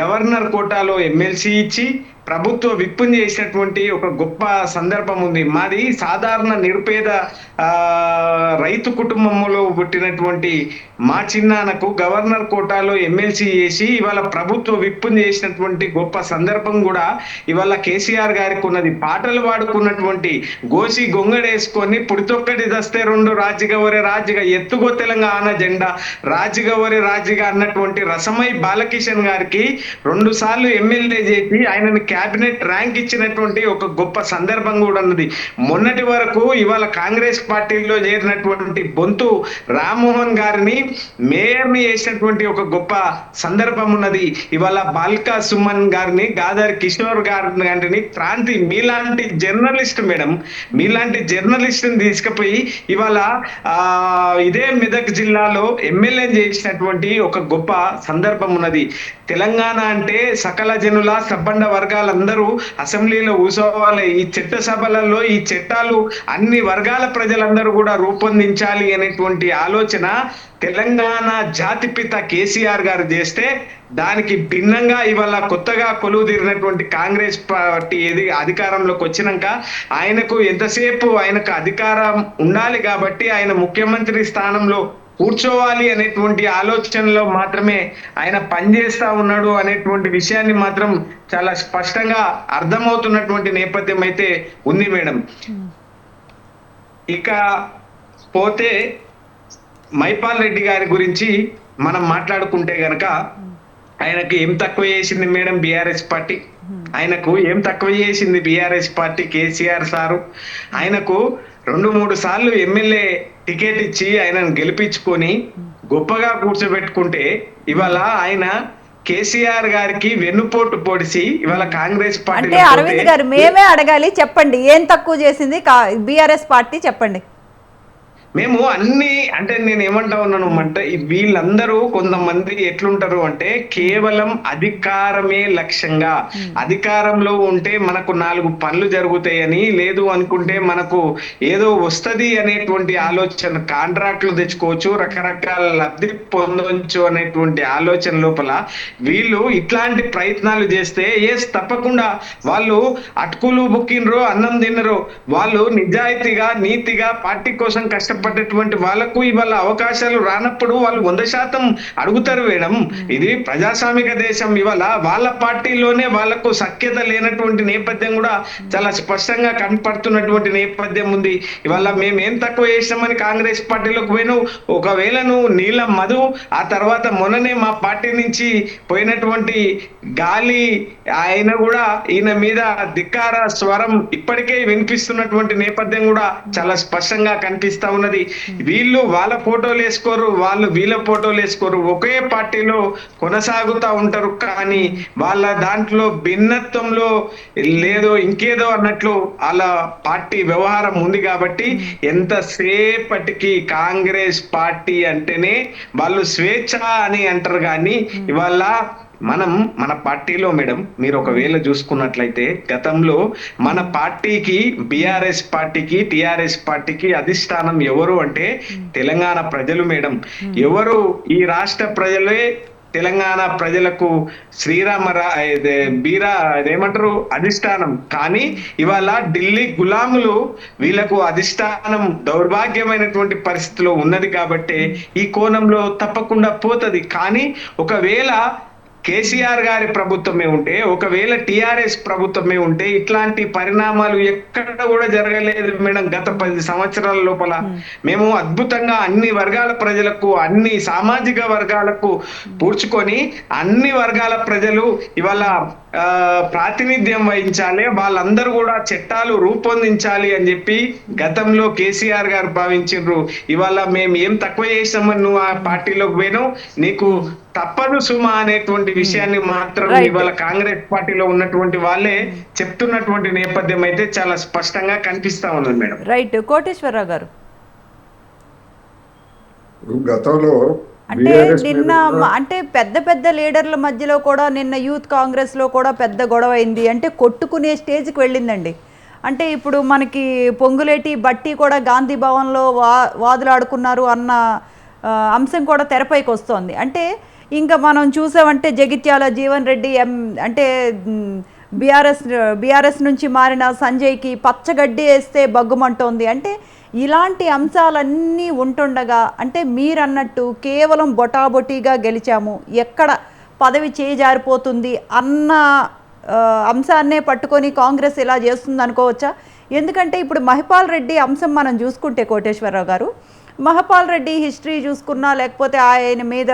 గవర్నర్ కోటాలో ఎమ్మెల్సీ ఇచ్చి ప్రభుత్వ విప్పుని చేసినటువంటి ఒక గొప్ప సందర్భం ఉంది. మాది సాధారణ నిరుపేద రైతు కుటుంబంలో పుట్టినటువంటి మా చిన్నాన్నకు గవర్నర్ కోటాలో ఎమ్మెల్సీ చేసి ఇవాళ ప్రభుత్వ విప్పుని చేసినటువంటి గొప్ప సందర్భం కూడా ఇవాళ కేసీఆర్ గారికి ఉన్నది. పాటలు పాడుకున్నటువంటి గోసి గొంగడేసుకొని పుడితొక్కటి దస్తే 2 రాజిగవరే రాజిగా ఎత్తుగో తెలంగాణ జెండా రాజిగవరే రాజిగా అన్నటువంటి రసమై బాలకిషన్ గారికి 2 సార్లు ఎమ్మెల్యే చేసి ఆయనని క్యాబినెట్ ర్యాంక్ ఇచ్చినటువంటి ఒక గొప్ప సందర్భం కూడా ఉన్నది. మొన్నటి వరకు ఇవాళ కాంగ్రెస్ పార్టీలో చేరినటువంటి బొంతు రామ్మోహన్ గారిని మేయర్ని చేసినటువంటి ఒక గొప్ప సందర్భం ఉన్నది. ఇవాళ బాల్కా సుమన్ గారిని, గాదర్ కిషోర్ గారిని క్రాంతి మీలాంటి జర్నలిస్ట్ మేడం, మీలాంటి జర్నలిస్ట్ని తీసుకుపోయి ఇవాళ ఇదే మెదక్ జిల్లాలో ఎమ్మెల్యే చేసినటువంటి ఒక గొప్ప సందర్భం ఉన్నది. తెలంగాణ అంటే సకల జనుల సబ్బండ వర్గాలందరూ అసెంబ్లీలో కూర్చోవాలి. ఈ చట్ట సభలలో ఈ చట్టాలు అన్ని వర్గాల ప్రజలందరూ కూడా రూపొందించాలి అనేటువంటి ఆలోచన తెలంగాణ జాతిపిత కేసీఆర్ గారు చేస్తే దానికి భిన్నంగా ఇవాళ కొత్తగా కొలువు తీరినటువంటి కాంగ్రెస్ పార్టీ అధికారంలోకి వచ్చినాక ఆయనకు ఎంతసేపు ఆయనకు అధికారం ఉండాలి కాబట్టి ఆయన ముఖ్యమంత్రి స్థానంలో కూర్చోవాలి అనేటువంటి ఆలోచనలో మాత్రమే ఆయన పనిచేస్తా ఉన్నాడు అనేటువంటి విషయాన్ని మాత్రం చాలా స్పష్టంగా అర్థమవుతున్నటువంటి నేపథ్యం అయితే ఉంది మేడం. ఇక పోతే మైపాల్ రెడ్డి గారి గురించి మనం మాట్లాడుకుంటే గనక ఆయనకు ఏం తక్కువ చేసింది మేడం బీఆర్ఎస్ పార్టీ? ఆయనకు ఏం తక్కువ చేసింది బీఆర్ఎస్ పార్టీ? కేసీఆర్ సారు ఆయనకు 2-3 సార్లు ఎమ్మెల్యే టికెట్ ఇచ్చి ఆయనను గెలిపించుకొని గొప్పగా కూర్చోబెట్టుకుంటే ఇవాళ ఆయన కేసీఆర్ గారికి వెన్నుపోటు పొడిసి ఇవాళ కాంగ్రెస్ పార్టీ. అంటే అరవింద్ గారు మేమే అడగాలి, చెప్పండి ఏం తక్కువ చేసింది బీఆర్ఎస్ పార్టీ, చెప్పండి. మేము అన్ని అంటే నేను ఏమంటా ఉన్నాను అంటే వీళ్ళందరూ కొంతమంది ఎట్లుంటారు అంటే కేవలం అధికారమే లక్ష్యంగా, అధికారంలో ఉంటే మనకు 4 పనులు జరుగుతాయని, లేదు అనుకుంటే మనకు ఏదో వస్తది అనేటువంటి ఆలోచన, కాంట్రాక్ట్లు తెచ్చుకోవచ్చు, రకరకాల లబ్ధి పొందవచ్చు అనేటువంటి ఆలోచన లోపల వీళ్ళు ఇట్లాంటి ప్రయత్నాలు చేస్తే తప్పకుండా వాళ్ళు అటుకులు బుక్కినరో అన్నం తిన్నరో వాళ్ళు నిజాయితీగా నీతిగా పార్టీ కోసం కష్టపడి కష్టపడ్డటువంటి వాళ్ళకు ఇవాళ అవకాశాలు రానప్పుడు వాళ్ళు 100% అడుగుతారు మేడం. ఇది ప్రజాస్వామిక దేశం. ఇవాళ వాళ్ళ పార్టీలోనే వాళ్ళకు సఖ్యత లేనటువంటి నేపథ్యం కూడా చాలా స్పష్టంగా కనపడుతున్నటువంటి నేపథ్యం ఉంది. ఇవాళ మేము ఏం తక్కువ చేసినామని కాంగ్రెస్ పార్టీలోకి పోయినావు. ఒకవేళ నువ్వు నీలం మధు ఆ తర్వాత మొన్ననే మా పార్టీ నుంచి పోయినటువంటి గాలి ఆయన కూడా ఈయన మీద ధిక్కార స్వరం ఇప్పటికే వినిపిస్తున్నటువంటి నేపథ్యం కూడా చాలా స్పష్టంగా కనిపిస్తా ఉన్నది. వీళ్ళు వాళ్ళ ఫోటోలు వేసుకోరు, వాళ్ళు వీళ్ళ ఫోటోలు వేసుకోరు, ఒకే పార్టీలో కొనసాగుతా ఉంటారు. కానీ వాళ్ళ దాంట్లో భిన్నత్వంలో లేదో ఇంకేదో అన్నట్లు అలా పార్టీ వ్యవహారం ఉంది. కాబట్టి ఎంతసేపటికి కాంగ్రెస్ పార్టీ అంటేనే వాళ్ళు స్వేచ్ఛ అని అంటారు. కానీ ఇవాళ మన పార్టీలో మేడం మీరు ఒకవేళ చూసుకున్నట్లయితే గతంలో మన పార్టీకి బీఆర్ఎస్ పార్టీకి టిఆర్ఎస్ పార్టీకి అధిష్టానం ఎవరు అంటే తెలంగాణ ప్రజలు మేడం. ఎవరు? ఈ రాష్ట్ర ప్రజలే తెలంగాణ ప్రజలకు ఏమంటారు అధిష్టానం. కానీ ఇవాళ ఢిల్లీ గులాములు వీళ్ళకు అధిష్టానం దౌర్భాగ్యమైనటువంటి పరిస్థితిలో ఉన్నది. కాబట్టి ఈ కోణంలో తప్పకుండా పోతది. కానీ ఒకవేళ కేసీఆర్ గారి ప్రభుత్వమే ఉంటే, ఒకవేళ టిఆర్ఎస్ ప్రభుత్వమే ఉంటే ఇట్లాంటి పరిణామాలు ఎక్కడ కూడా జరగలేదు మేడం. గత 10 సంవత్సరాల లోపల మేము అద్భుతంగా అన్ని వర్గాల ప్రజలకు, అన్ని సామాజిక వర్గాలకు పూడ్చుకొని అన్ని వర్గాల ప్రజలు ఇవాళ ప్రాతినిధ్యం వహించాలి, వాళ్ళందరూ కూడా చట్టాలు రూపొందించాలి అని చెప్పి గతంలో కేసీఆర్ గారు భావించారు. ఇవాళ మేము ఏం తక్కువ చేసామని నువ్వు ఆ పార్టీలోకి పోయినావు, నీకు తప్పదు సుమా అనేటువంటి విషయాన్ని మాత్రం ఇవాళ కాంగ్రెస్ పార్టీలో ఉన్నటువంటి వాళ్ళే చెప్తున్నటువంటి నేపథ్యం అయితే చాలా స్పష్టంగా కనిపిస్తా ఉన్నది మేడం. రైట్. కోటేశ్వరరావు గారు, గతంలో అంటే నిన్న అంటే పెద్ద పెద్ద లీడర్ల మధ్యలో కూడా నిన్న యూత్ కాంగ్రెస్లో కూడా పెద్ద గొడవ అయింది. అంటే కొట్టుకునే స్టేజ్కి వెళ్ళిందండి. అంటే ఇప్పుడు మనకి పొంగులేటి బట్టి కూడా గాంధీ భవన్లో వాదులాడుకున్నారు అన్న అంశం కూడా తెరపైకి వస్తోంది. అంటే ఇంకా మనం చూసామంటే జగిత్యాల జీవన్ రెడ్డి అంటే బీఆర్ఎస్ నుంచి మారిన సంజయ్కి పచ్చగడ్డి వేస్తే బగ్గుమంటోంది. అంటే ఇలాంటి అంశాలన్నీ ఉంటుండగా అంటే మీరన్నట్టు కేవలం బొటాబొటీగా గెలిచాము, ఎక్కడ పదవి చేజారిపోతుంది అన్న అంశాన్నే పట్టుకొని కాంగ్రెస్ ఇలా చేస్తుంది అనుకోవచ్చా? ఎందుకంటే ఇప్పుడు మహిపాల్ రెడ్డి అంశం మనం చూసుకుంటే కోటేశ్వరరావు గారు, మహిపాల్ రెడ్డి హిస్టరీ చూసుకున్నా, లేకపోతే ఆయన మీద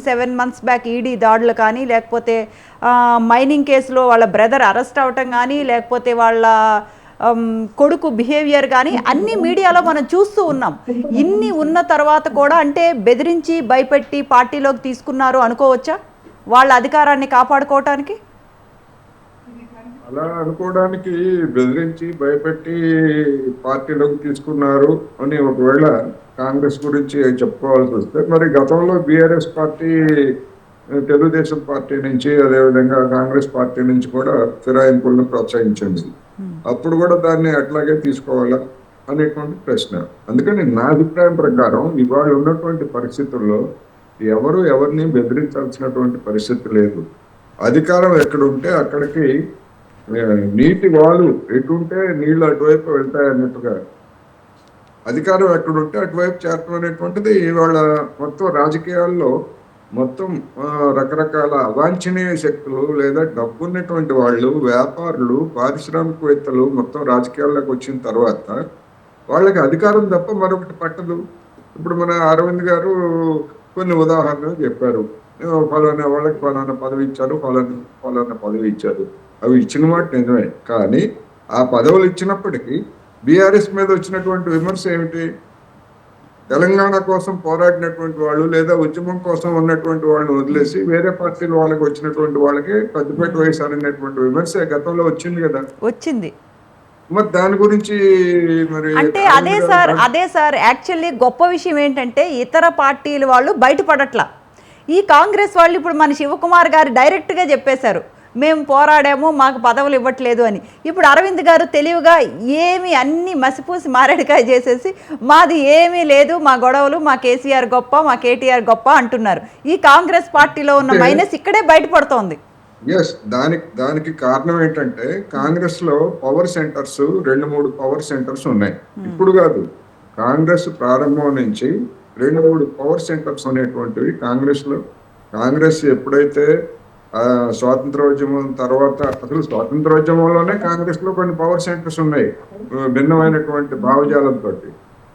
7 months బ్యాక్ ఈడీ దాడులు కానీ, లేకపోతే మైనింగ్ కేసులో వాళ్ళ బ్రదర్ అరెస్ట్ అవటం కానీ, లేకపోతే వాళ్ళ కొడుకు బిహేవియర్ కానీ అన్ని మీడియాలో మనం చూస్తూ ఉన్నాం. ఇన్ని ఉన్న తర్వాత కూడా అంటే బెదిరించి భయపెట్టి పార్టీలోకి తీసుకున్నారు అనుకోవచ్చా వాళ్ళ అధికారాన్ని కాపాడుకోవటానికి? అలా అనుకోవడానికి బెదిరించి భయపెట్టి పార్టీలోకి తీసుకున్నారు అని ఒకవేళ కాంగ్రెస్ గురించి చెప్పుకోవాల్సి వస్తే, మరి గతంలో బీఆర్ఎస్ పార్టీ తెలుగుదేశం పార్టీ నుంచి అదేవిధంగా కాంగ్రెస్ పార్టీ నుంచి కూడా ఫిరాయింపులను ప్రోత్సహించింది. అప్పుడు కూడా దాన్ని అట్లాగే తీసుకోవాలా అనేటువంటి ప్రశ్న. అందుకని నా అభిప్రాయం ప్రకారం ఇవాళ ఉన్నటువంటి పరిస్థితుల్లో ఎవరు ఎవరిని బెదిరించాల్సినటువంటి పరిస్థితి లేదు. అధికారం ఎక్కడుంటే అక్కడికి నీటి వాలు ఎటుంటే నీళ్లు అటువైపు వెళ్తాయన్నట్టుగా అధికారం ఎక్కడుంటే అటువైపు చేరటం అనేటువంటిది ఇవాళ మొత్తం రాజకీయాల్లో మొత్తం రకరకాల అవాంఛనీయ శక్తులు లేదా డబ్బున్నటువంటి వాళ్ళు, వ్యాపారులు, పారిశ్రామికవేత్తలు మొత్తం రాజకీయాల్లోకి వచ్చిన తర్వాత వాళ్ళకి అధికారం తప్ప మరొకటి పట్టదు. ఇప్పుడు మన అరవింద్ గారు కొన్ని ఉదాహరణలు చెప్పారు. ఫలానా వాళ్ళకి ఫలానా పదవి ఇచ్చారు, ఫలానా పదవి ఇచ్చారు. అవి ఇచ్చిన మాట నిజమే. కానీ ఆ పదవులు ఇచ్చినప్పటికీ బీఆర్ఎస్ మీద వచ్చినటువంటి విమర్శ ఏమిటి? తెలంగాణ కోసం పోరాడినటువంటి వాళ్ళు లేదా ఉద్యమం కోసం ఉన్నటువంటి వాళ్ళని వదిలేసి వేరే పార్టీల వాళ్ళకి వచ్చినటువంటి వాళ్ళకి పెద్దపేట వేశారు అనేటువంటి విమర్శ గతంలో వచ్చింది కదా. వచ్చింది. మరి దాని గురించి మరి అంటే అదే సార్ యాక్చువల్లీ గొప్ప విషయం ఏంటంటే ఇతర పార్టీల వాళ్ళు బయటపడట్లా. ఈ కాంగ్రెస్ వాళ్ళు ఇప్పుడు మన శివకుమార్ గారు డైరెక్ట్గా చెప్పేశారు, మేము పోరాడాము, మాకు పదవులు ఇవ్వట్లేదు అని. ఇప్పుడు అరవింద్ గారు తెలివిగా ఏమి అన్ని మసిపూసి మారేడుకాయ చేసేసి మాది ఏమీ లేదు, మా గొడవలు, మా కేసీఆర్ గొప్ప, మా కేటీఆర్ గొప్ప అంటున్నారు. ఈ కాంగ్రెస్ పార్టీలో ఉన్న మైనస్ ఇక్కడే బయటపడుతోంది. ఎస్, దానికి కారణం ఏంటంటే కాంగ్రెస్ లో పవర్ సెంటర్స్ 2-3 పవర్ సెంటర్స్ ఉన్నాయి. ఇప్పుడు కాదు, కాంగ్రెస్ ప్రారంభం నుంచి 2-3 పవర్ సెంటర్స్ అనేటువంటివి కాంగ్రెస్ ఎప్పుడైతే స్వాతంత్రోద్యమం తర్వాత, అసలు స్వాతంత్రోద్యమంలోనే కాంగ్రెస్ లో కొన్ని పవర్ సెంటర్స్ ఉన్నాయి భిన్నమైనటువంటి భావజాలంతో.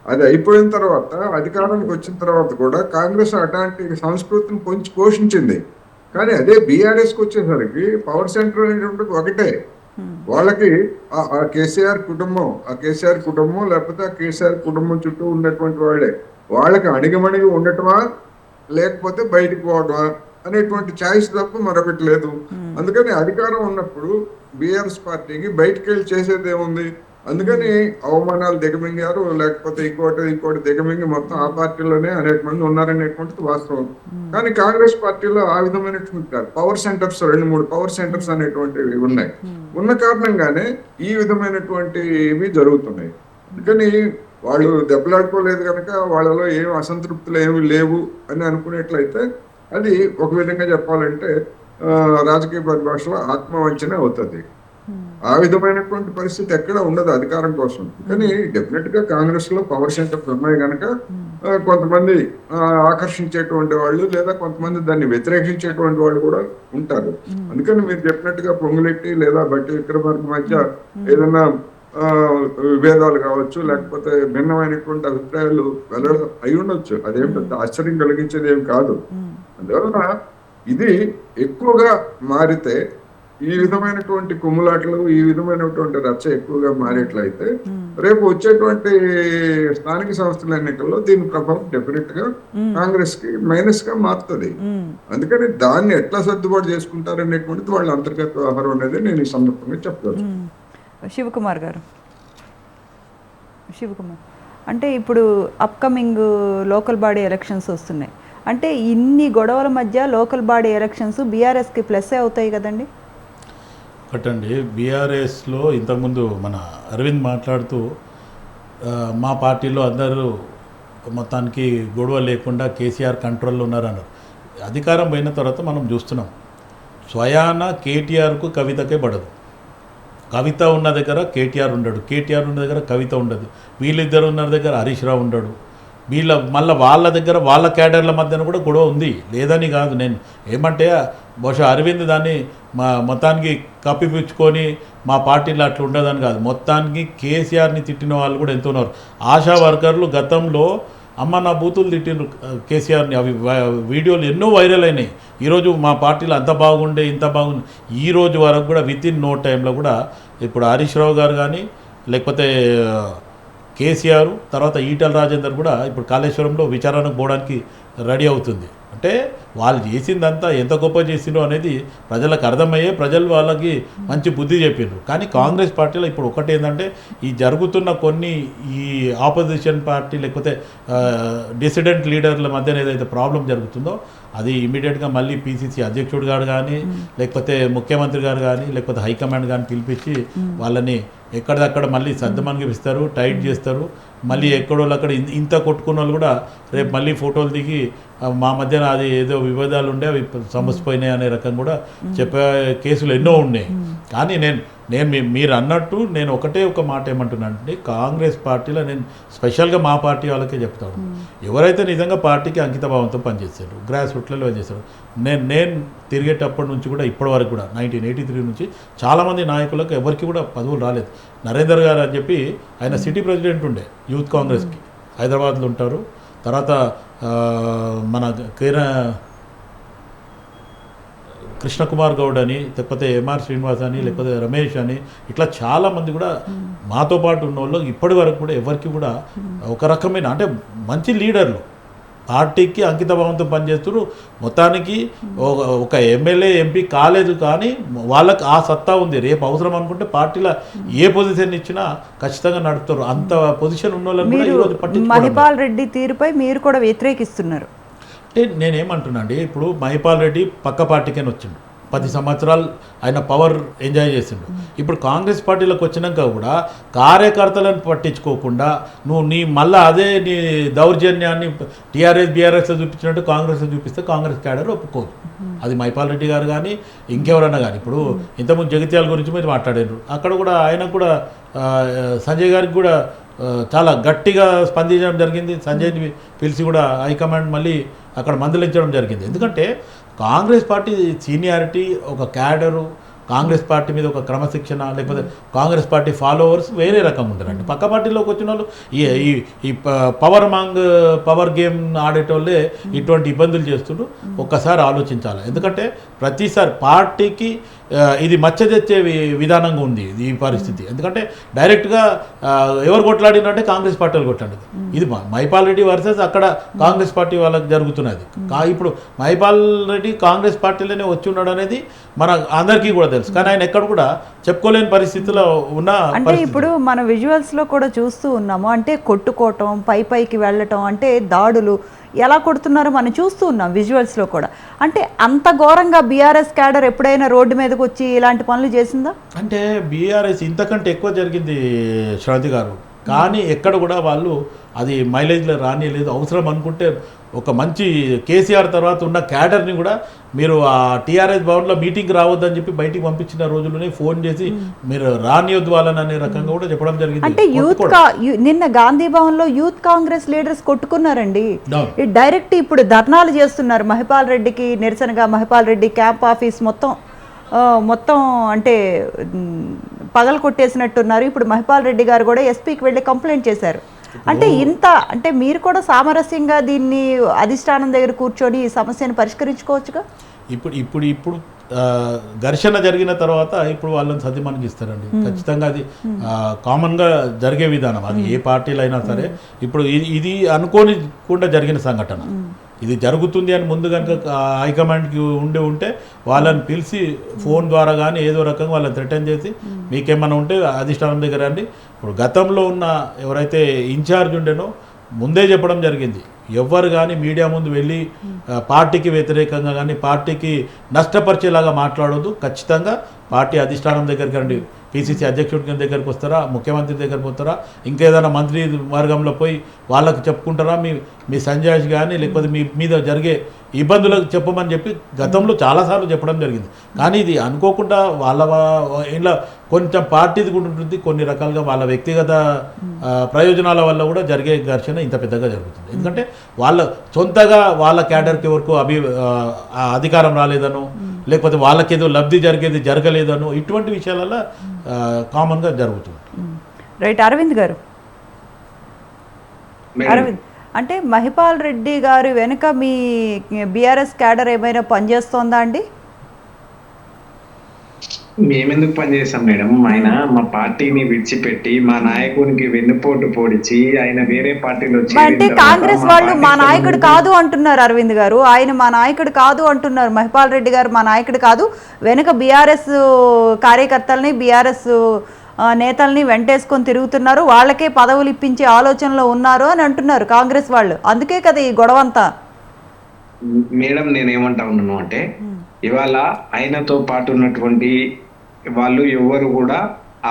అది అయిపోయిన తర్వాత అధికారానికి వచ్చిన తర్వాత కూడా కాంగ్రెస్ అట్లాంటి సంస్కృతిని కొంచెం పోషించింది. కానీ అదే బీఆర్ఎస్కి వచ్చేసరికి పవర్ సెంటర్ అనేటువంటి ఒకటే. వాళ్ళకి ఆ కేసీఆర్ కుటుంబం లేకపోతే ఆ కేసీఆర్ కుటుంబం చుట్టూ ఉన్నటువంటి వాళ్ళకి అణిగమణిగి ఉండటమా లేకపోతే బయటికి పోవడమా అనేటువంటి ఛాయిస్ తప్ప మరొకటి లేదు. అందుకని అధికారం ఉన్నప్పుడు బీఆర్ఎస్ పార్టీకి బయటికి వెళ్ళి చేసేది ఏముంది? అందుకని అవమానాలు దిగమింగారు, లేకపోతే ఇంకోటి దిగమింగి మొత్తం ఆ పార్టీలోనే అనేక మంది ఉన్నారనేటువంటిది వాస్తవం. కానీ కాంగ్రెస్ పార్టీలో ఆ విధమైనటువంటి పవర్ సెంటర్స్ 2-3 పవర్ సెంటర్స్ అనేటువంటివి ఉన్నాయి. ఉన్న కారణంగానే ఈ విధమైనటువంటివి జరుగుతున్నాయి. అందుకని వాళ్ళు దెబ్బలాడుకోలేదు కనుక వాళ్ళలో ఏం అసంతృప్తులు ఏమి లేవు అని అనుకునేట్లయితే అది ఒక విధంగా చెప్పాలంటే రాజకీయ పరిభాషలో ఆత్మవంచన అవుతుంది. ఆ విధమైనటువంటి పరిస్థితి ఎక్కడ ఉండదు అధికారం కోసం. కానీ డెఫినెట్ గా కాంగ్రెస్ లో పవర్ సెంటర్స్ ఉన్నాయి కనుక కొంతమంది ఆకర్షించేటువంటి వాళ్ళు లేదా కొంతమంది దాన్ని వ్యతిరేకించేటువంటి వాళ్ళు కూడా ఉంటారు. అందుకని మీరు చెప్పినట్టుగా పొంగులెట్టి లేదా బట్టి విక్రమార్క మధ్య ఏదైనా విభేదాలు కావచ్చు, లేకపోతే భిన్నమైనటువంటి అభిప్రాయాలు వెళ్ళడం అయి ఉండొచ్చు. అదేం పెద్ద ఆశ్చర్యం కలిగించేది ఏం కాదు. అందువలన ఇది ఎక్కువగా మారితే ఈ విధమైనటువంటి కుమ్ములాటలు, ఈ విధమైనటువంటి రచ్చ ఎక్కువగా మారేట్లయితే రేపు వచ్చేటువంటి స్థానిక సంస్థల ఎన్నికల్లో దీని ప్రభావం డెఫినెట్ గా కాంగ్రెస్ కి మైనస్ గా మారుతుంది. అందుకని దాన్ని ఎట్లా సర్దుబాటు చేసుకుంటారనేటువంటిది వాళ్ళ అంతర్గత వ్యవహారం అనేది నేను ఈ సందర్భంగా చెప్పవచ్చు. శివకుమార్ అంటే ఇప్పుడు అప్కమింగ్ లోకల్ బాడీ ఎలక్షన్స్ వస్తున్నాయి. అంటే ఇన్ని గొడవల మధ్య లోకల్ బాడీ ఎలక్షన్స్ బీఆర్ఎస్కి ప్లస్ అవుతాయి కదండి? ఒకటండి, బీఆర్ఎస్లో ఇంతకుముందు మన అరవింద్ మాట్లాడుతూ మా పార్టీలో అందరూ మొత్తానికి గొడవ లేకుండా కేసీఆర్ కంట్రోల్లో ఉన్నారన్నారు. అధికారం పోయిన తర్వాత మనం చూస్తున్నాం, స్వయాన కేటీఆర్కు కవితకే పడదు. కవిత ఉన్న దగ్గర కేటీఆర్ ఉండడు, కేటీఆర్ ఉన్న దగ్గర కవిత ఉండదు, వీళ్ళిద్దరు ఉన్న దగ్గర హరీష్ రావు ఉండడు. మళ్ళీ వాళ్ళ దగ్గర వాళ్ళ క్యాడర్ల మధ్యన కూడా గొడవ ఉంది, లేదని కాదు. నేను ఏమంటే బహుశా అరవింద్ దాన్ని మొత్తానికి కప్పిపుచ్చుకొని మా పార్టీలో అట్లా ఉండదని కాదు. మొత్తానికి కేసీఆర్ని తిట్టిన వాళ్ళు కూడా ఎంతో ఉన్నారు. ఆశా వర్కర్లు గతంలో అమ్మ నా బూతులు తిట్టిన కేసీఆర్ని, అవి వీడియోలు ఎన్నో వైరల్ అయినాయి. ఈరోజు మా పార్టీలో అంత బాగుండే ఇంత బాగుండే, ఈ రోజు వరకు కూడా వితిన్ నో టైంలో కూడా ఇప్పుడు హరీష్ రావు గారు కానీ లేకపోతే కేసీఆర్ తర్వాత ఈటల రాజేందర్ కూడా ఇప్పుడు కాళేశ్వరంలో విచారణకు పోవడానికి రెడీ అవుతుంది. అంటే వాళ్ళు చేసిందంతా ఎంత గొప్ప చేసిండ్రో అనేది ప్రజలకు అర్థమయ్యే, ప్రజలు వాళ్ళకి మంచి బుద్ధి చెప్పిండ్రు. కానీ కాంగ్రెస్ పార్టీలో ఇప్పుడు ఒకటి ఏంటంటే ఈ జరుగుతున్న కొన్ని ఈ ఆపోజిషన్ పార్టీ లేకపోతే డిసిడెంట్ లీడర్ల మధ్యన ఏదైతే ప్రాబ్లం జరుగుతుందో అది ఇమీడియట్గా మళ్ళీ పీసీసీ అధ్యక్షుడు గారు కానీ లేకపోతే ముఖ్యమంత్రి గారు కానీ లేకపోతే హైకమాండ్ కానీ పిలిపించి వాళ్ళని ఎక్కడిదక్కడ మళ్ళీ సర్దమనిపిస్తారు, టైట్ చేస్తారు. మళ్ళీ ఎక్కడోళ్ళు అక్కడ ఇంత కొట్టుకున్న వాళ్ళు కూడా రేపు మళ్ళీ ఫోటోలు దిగి మా మధ్యన అది ఏదో వివాదాలు ఉండే అవి సమసిపోయినాయి అనే రకం కూడా చెప్పే కేసులు ఎన్నో ఉన్నాయి. కానీ మీరు అన్నట్టు నేను ఒక మాట ఏమంటున్నానంటే కాంగ్రెస్ పార్టీలో నేను స్పెషల్గా మా పార్టీ వాళ్ళకే చెప్తాను, ఎవరైతే నిజంగా పార్టీకి అంకితభావంతో పనిచేస్తారు, గ్రాస్ రూట్లలో పనిచేస్తారు. నేను తిరిగేటప్పటి నుంచి కూడా ఇప్పటి వరకు కూడా 1983 నుంచి చాలామంది నాయకులకు ఎవరికి కూడా పదవులు రాలేదు. నరేందర్ గారు అని చెప్పి ఆయన సిటీ ప్రెసిడెంట్ ఉండే యూత్ కాంగ్రెస్కి, హైదరాబాద్లో ఉంటారు. తర్వాత మన కృష్ణకుమార్ గౌడ్ అని లేకపోతే ఎంఆర్ శ్రీనివాస్ అని లేకపోతే రమేష్ అని ఇట్లా చాలామంది కూడా మాతో పాటు ఉన్న వాళ్ళు ఇప్పటి వరకు కూడా ఎవరికి కూడా ఒక రకమైన అంటే మంచి లీడర్లు పార్టీకి అంకితభావంతో పనిచేస్తారు. మొత్తానికి ఒక ఎమ్మెల్యే ఎంపీ కాలేదు కానీ వాళ్ళకి ఆ సత్తా ఉంది. రేపు అవసరం అనుకుంటే పార్టీలో ఏ పొజిషన్ ఇచ్చినా ఖచ్చితంగా నడుపుతారు. అంత పొజిషన్ ఉన్న వాళ్ళని కూడా ఈరోజు పట్టించుకోవడం. మహిపాల్ రెడ్డి తీరుపై మీరు కూడా వ్యతిరేకిస్తున్నారు అంటే నేనేమంటున్నా అండి, ఇప్పుడు మహిపాల్ రెడ్డి పక్క పార్టీకైనా వచ్చిండు, 10 సంవత్సరాలు ఆయన పవర్ ఎంజాయ్ చేసిండు. ఇప్పుడు కాంగ్రెస్ పార్టీలోకి వచ్చినాక కూడా కార్యకర్తలను పట్టించుకోకుండా నీ మళ్ళీ అదే నీ దౌర్జన్యాన్ని బీఆర్ఎస్లో చూపించినట్టు కాంగ్రెస్లో చూపిస్తే కాంగ్రెస్ క్యాడర్ ఒప్పుకోదు. అది మహిపాల్ రెడ్డి గారు కానీ ఇంకెవరన్నా కానీ. ఇప్పుడు ఇంతకుముందు జగిత్యాల గురించి మీరు మాట్లాడారు, అక్కడ కూడా ఆయన కూడా సంజయ్ గారికి కూడా చాలా గట్టిగా స్పందించడం జరిగింది. సంజయ్ని పిలిచి కూడా హైకమాండ్ మళ్ళీ అక్కడ మందలించడం జరిగింది. ఎందుకంటే కాంగ్రెస్ పార్టీ సీనియారిటీ, ఒక క్యాడరు, కాంగ్రెస్ పార్టీ మీద ఒక క్రమశిక్షణ, లేకపోతే కాంగ్రెస్ పార్టీ ఫాలోవర్స్ వేరే రకంగా ఉంటారండి. పక్క పార్టీలోకి వచ్చిన వాళ్ళు ఈ పవర్ గేమ్ ఆడేటోళ్ళే ఇటువంటి ఇబ్బందులు చేస్తుండ్రు. ఒక్కసారి ఆలోచించాలి. ఎందుకంటే ప్రతిసారి పార్టీకి ఇది మచ్చ తెచ్చే విధానంగా ఉంది ఈ పరిస్థితి. ఎందుకంటే డైరెక్ట్గా ఎవరు కొట్లాడినంటే కాంగ్రెస్ పార్టీ వాళ్ళు కొట్లాడింది. ఇది మైపాల్ రెడ్డి వర్సెస్ అక్కడ కాంగ్రెస్ పార్టీ వాళ్ళకి జరుగుతున్నది. ఇప్పుడు మైపాల్ రెడ్డి కాంగ్రెస్ పార్టీలోనే వచ్చి ఉన్నాడు అనేది మన అందరికీ కూడా తెలుసు. కానీ ఆయన ఎక్కడ కూడా చెప్పుకోలేని పరిస్థితిలో ఉన్న అంటే ఇప్పుడు మన విజువల్స్లో కూడా చూస్తూ ఉన్నాము. అంటే కొట్టుకోవటం, పైకి వెళ్ళటం, అంటే దాడులు ఎలా కొడుతున్నారో మనం చూస్తూ ఉన్నాం విజువల్స్లో కూడా. అంటే అంత ఘోరంగా బీఆర్ఎస్ క్యాడర్ ఎప్పుడైనా రోడ్డు మీదకి వచ్చి ఇలాంటి పనులు చేసిందా? అంటే బీఆర్ఎస్ ఇంతకంటే ఎక్కువ జరిగింది శ్రవంతి గారు. కానీ ఎక్కడ కూడా వాళ్ళు అది మైలేజ్లో రానియలేదు. అవసరం అనుకుంటే ఒక మంచి కేసీఆర్ తర్వాత ఉన్న క్యాడర్ని కూడా మీరు ఆ టీఆర్ఎస్ భవన్లో మీటింగ్ రావద్దని చెప్పి బయటికి పంపించిన రోజుల్లోనే ఫోన్ చేసి మీరు రానియొద్దు వాళ్ళని అనే రకంగా కూడా చెప్పడం జరిగింది. అంటే నిన్న గాంధీ భవన్లో యూత్ కాంగ్రెస్ లీడర్స్ కొట్టుకున్నారండి. డైరెక్ట్ ఇప్పుడు ధర్నాలు చేస్తున్నారు మహిపాల్ రెడ్డికి నిరసనగా. మహిపాల్ రెడ్డి క్యాంప్ ఆఫీస్ మొత్తం అంటే పగలు కొట్టేసినట్టున్నారు. ఇప్పుడు మహిపాల్ రెడ్డి గారు కూడా ఎస్పీకి వెళ్ళి కంప్లైంట్ చేశారు. అంటే మీరు కూడా సామరస్యంగా దీన్ని అధిష్టానం దగ్గర కూర్చొని ఈ సమస్యను పరిష్కరించుకోవచ్చుగా. ఇప్పుడు ఘర్షణ జరిగిన తర్వాత ఇప్పుడు వాళ్ళని సద్దిమణికి ఇస్తారండి. ఖచ్చితంగా అది కామన్గా జరిగే విధానం. అది ఏ పార్టీలు అయినా సరే. ఇప్పుడు ఇది అనుకోనికుండా జరిగిన సంఘటన. ఇది జరుగుతుంది అని ముందు కనుక హైకమాండ్కి ఉంటే వాళ్ళని పిలిచి ఫోన్ ద్వారా కానీ ఏదో రకంగా వాళ్ళని థ్రెటన్ చేసి మీకేమన్నా ఉంటే అధిష్టానం దగ్గర రండి. ఇప్పుడు గతంలో ఉన్న ఎవరైతే ఇన్ఛార్జ్ ఉండేనో ముందే చెప్పడం జరిగింది. ఎవ్వరు కానీ మీడియా ముందు వెళ్ళి పార్టీకి వ్యతిరేకంగా కానీ పార్టీకి నష్టపరిచేలాగా మాట్లాడొద్దు. ఖచ్చితంగా పార్టీ అధిష్టానం దగ్గరికి రండి. పిసిసి అధ్యక్షుడి దగ్గరికి వస్తారా, ముఖ్యమంత్రి దగ్గరికి వస్తారా, ఇంకేదైనా మంత్రి వర్గంలో పోయి వాళ్ళకు చెప్పుకుంటారా, మీ సంజయ్ కానీ లేకపోతే మీ మీద జరిగే ఇబ్బందులకు చెప్పమని చెప్పి గతంలో చాలాసార్లు చెప్పడం జరిగింది. కానీ ఇది అనుకోకుండా ఇలా కొంచెం పార్టీది కూడా ఉంటుంది. కొన్ని రకాలుగా వాళ్ళ వ్యక్తిగత ప్రయోజనాల వల్ల కూడా జరిగే ఘర్షణ ఇంత పెద్దగా జరుగుతుంది. ఎందుకంటే వాళ్ళ సొంతగా వాళ్ళ క్యాడర్కి వరకు అధికారం రాలేదనో, లేకపోతే వాళ్ళకేదో లబ్ధి జరగలేదనో ఇటువంటి విషయాలలో కామన్గా జరుగుతుంది. రైట్. అరవింద్ గారు, అంటే మహిపాల్ రెడ్డి గారు వెనుక మీ బీఆర్ఎస్ క్యాడర్ ఏమైనా పనిచేస్తోందా అండి? మేమెందుకు పనిచేస్తాం మేడం? ఆయన మా పార్టీని విడిచిపెట్టి మా నాయకునికి వెన్నుపోటు పొడిచి ఆయన వేరే పార్టీలో అంటే కాంగ్రెస్ వాళ్ళు మా నాయకుడు కాదు అంటున్నారు అరవింద్ గారు. ఆయన మా నాయకుడు కాదు అంటున్నారు. మహిపాల్ రెడ్డి గారు మా నాయకుడు కాదు, వెనుక బీఆర్ఎస్ కార్యకర్తల్ని బీఆర్ఎస్ నేతల్ని వెంటేసుకొని తిరుగుతున్నారు, వాళ్ళకే పదవులు ఇప్పించే ఆలోచనలో ఉన్నారు అని అంటున్నారు కాంగ్రెస్ వాళ్ళు. అందుకే కదా ఈ గొడవ అంతా. మేడం నేనేమంటా ఉన్నాను అంటే, ఇవాళ ఆయనతో పాటు ఉన్నటువంటి వాళ్ళు ఎవరు కూడా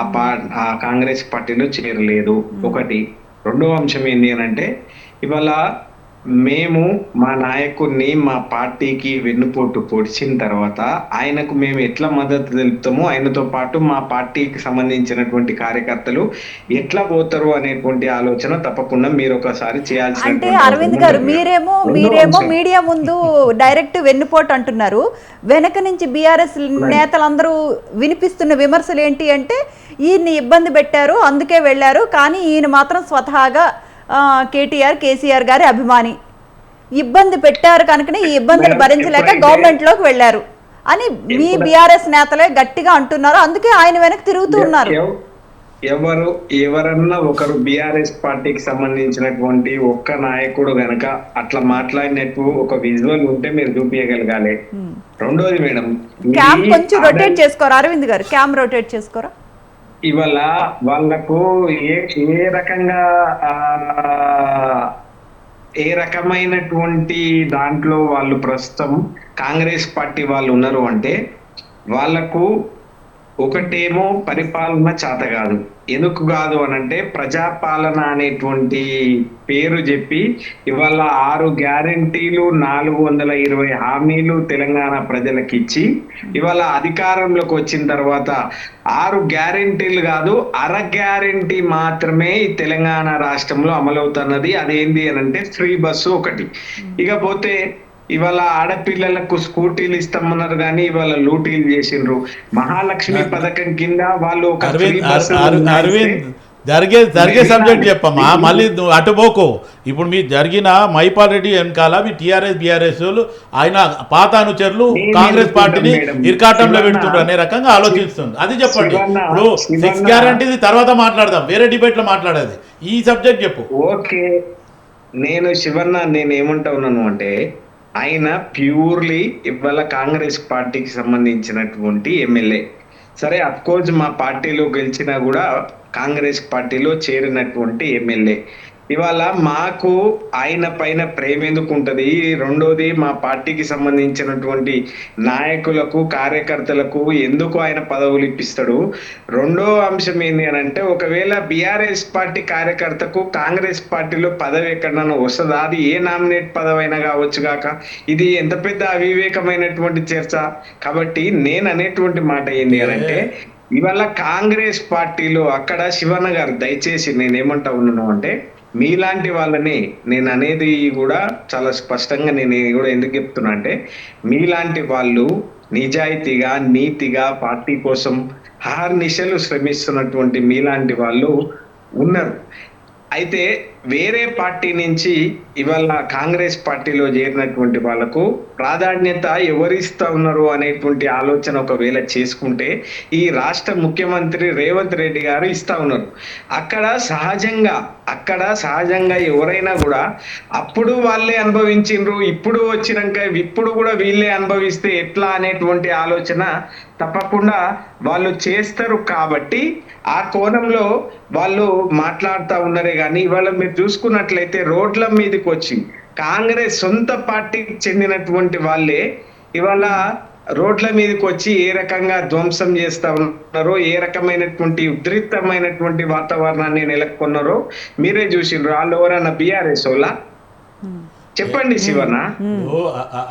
ఆ కాంగ్రెస్ పార్టీలో చేరలేదు. ఒకటి. రెండవ అంశం ఏంటి అని అంటే, ఇవాళ మేము మా నాయకుడిని మా పార్టీకి వెన్నుపోటు పొడిచిన తర్వాత ఆయనకు మేము ఎట్లా మద్దతు తెలుపుతామో ఆయనతో పాటు మా పార్టీకి సంబంధించినటువంటి కార్యకర్తలు ఎట్లా పోతారు అనేటువంటి ఆలోచన తప్పకుండా మీరు ఒకసారి చేయాల్సి. అంటే అరవింద్ గారు మీరేమో మీడియా ముందు డైరెక్ట్ వెన్నుపోటు అంటున్నారు. వెనక నుంచి బీఆర్ఎస్ నేతలందరూ వినిపిస్తున్న విమర్శలు ఏంటి అంటే, ఈయన్ని ఇబ్బంది పెట్టారు అందుకే వెళ్ళారు, కానీ ఈయన మాత్రం స్వతహాగా కేసీఆర్ గారి అభిమాని, ఇబ్బంది పెట్టారు కనుకనే ఈ ఇబ్బందులు భరించలేక గవర్నమెంట్లోకి వెళ్ళారు అని మీ బీఆర్ఎస్ నేతలే గట్టిగా అంటున్నారు. అందుకే ఆయన వెనక తిరుగుతూ ఉన్నారు. ఎవరన్నా ఒకరు బీఆర్ఎస్ పార్టీకి సంబంధించినటువంటి ఒక్క నాయకుడు గనక అట్లా మాట్లాడినట్టు ఒక విజువల్ ఉంటే మీరు చూపించగలగాలి. రెండోది మేడం, క్యామ్ కొంచెం రొటేట్ చేసుకోరా అరవింద్ గారు, క్యామ్ రొటేట్ చేసుకోరా. ఇవాళ వాళ్లకు ఏ రకమైనటువంటి దాంట్లో వాళ్ళు ప్రస్తుతం కాంగ్రెస్ పార్టీ వాళ్ళు ఉన్నారు అంటే, వాళ్లకు ఒకటేమో పరిపాలన చేత కాదు. ఎందుకు కాదు అనంటే ప్రజాపాలన అనేటువంటి పేరు చెప్పి ఇవాళ 6 గ్యారెంటీలు 420 హామీలు తెలంగాణ ప్రజలకు ఇచ్చి ఇవాళ అధికారంలోకి వచ్చిన తర్వాత 6 గ్యారెంటీలు కాదు అర గ్యారెంటీ మాత్రమే ఈ తెలంగాణ రాష్ట్రంలో అమలవుతున్నది. అదేంటి అనంటే ఫ్రీ బస్సు ఒకటి. ఇకపోతే ఇవాళ ఆడపిల్లలకు స్కూటీలు ఇస్తామన్నారు కానీ ఇవాళ లూటీలు చేసిండ్రు. మహాలక్ష్మి పథకం కింద వాళ్ళు ఒక free bus అరవింద్ జరిగే సబ్జెక్ట్ చెప్పమ్మా, మళ్ళీ నువ్వు అటుపోకు. ఇప్పుడు మీ జరిగిన మైపాల్ రెడ్డి వెనకాల మీ టీఆర్ఎస్ బీఆర్ఎస్ ఆయన పాత అనుచరులు కాంగ్రెస్ పార్టీని ఇర్కాటంలో పెడుతుండ్రు అనే రకంగా ఆలోచిస్తుంది. అది చెప్పండి. ఇప్పుడు 6 గ్యారంటీ తర్వాత మాట్లాడదాం, వేరే డిబేట్ లో మాట్లాడేది. ఈ సబ్జెక్ట్ చెప్పు. ఓకే, నేను ఏమంటా ఉన్నాను అంటే ఆయన ప్యూర్లీ ఇవాళ కాంగ్రెస్ పార్టీకి సంబంధించినటువంటి ఎమ్మెల్యే. సరే, అఫ్ కోర్స్ మా పార్టీలో గెలిచినా కూడా కాంగ్రెస్ పార్టీలో చేరినటువంటి ఎమ్మెల్యే. ఇవాళ మాకు ఆయన పైన ప్రేమ ఎందుకు ఉంటది? రెండోది, మా పార్టీకి సంబంధించినటువంటి నాయకులకు కార్యకర్తలకు ఎందుకు ఆయన పదవులు ఇప్పిస్తాడు? రెండో అంశం ఏంటి అని అంటే, ఒకవేళ బీఆర్ఎస్ పార్టీ కార్యకర్తకు కాంగ్రెస్ పార్టీలో పదవి ఎక్కడన్నా వస్తుందా? అది ఏ నామినేట్ పదవి అయినా కావచ్చు గాక. ఇది ఎంత పెద్ద అవివేకమైనటువంటి చర్చ. కాబట్టి నేను అనేటువంటి మాట ఏంటి అని అంటే, ఇవాళ కాంగ్రెస్ పార్టీలో అక్కడ శివన్న గారు దయచేసి నేనేమంటా ఉన్నాను అంటే, మీలాంటి వాళ్ళని నేను అనేది కూడా చాలా స్పష్టంగా నేను కూడా ఎందుకు చెప్తున్నా అంటే, మీలాంటి వాళ్ళు నిజాయితీగా నీతిగా పార్టీ కోసం అహర్నిశలు శ్రమిస్తున్నటువంటి మీలాంటి వాళ్ళు ఉన్నారు. అయితే వేరే పార్టీ నుంచి ఇవాళ కాంగ్రెస్ పార్టీలో చేరినటువంటి వాళ్ళకు ప్రాధాన్యత ఎవరిస్తా ఉన్నారు అనేటువంటి ఆలోచన ఒకవేళ చేసుకుంటే ఈ రాష్ట్ర ముఖ్యమంత్రి రేవంత్ రెడ్డి గారు ఇస్తా ఉన్నారు. అక్కడ సహజంగా ఎవరైనా కూడా అప్పుడు వాళ్ళే అనుభవించిండ్రు, ఇప్పుడు వచ్చినాక ఇప్పుడు కూడా వీళ్ళే అనుభవిస్తే ఎట్లా అనేటువంటి ఆలోచన తప్పకుండా వాళ్ళు చేస్తారు. కాబట్టి ఆ కోణంలో వాళ్ళు మాట్లాడుతూ ఉన్నారే కానీ ఇవాళ మీరు చూసుకున్నట్లయితే రోడ్ల మీదకి వచ్చి కాంగ్రెస్ సొంత పార్టీకి చెందినటువంటి వాళ్ళే ఇవాళ రోడ్ల మీదకి వచ్చి ఏ రకంగా ధ్వంసం చేస్తా ఉన్నారో, ఏ రకమైనటువంటి ఉద్రిక్తమైనటువంటి వాతావరణాన్ని నెలకొన్నారో మీరే చూసిండ్రు. వాళ్ళు ఎవరన్నా బీఆర్ఎస్ వాళ్ళ? చెప్పండి శివన్న.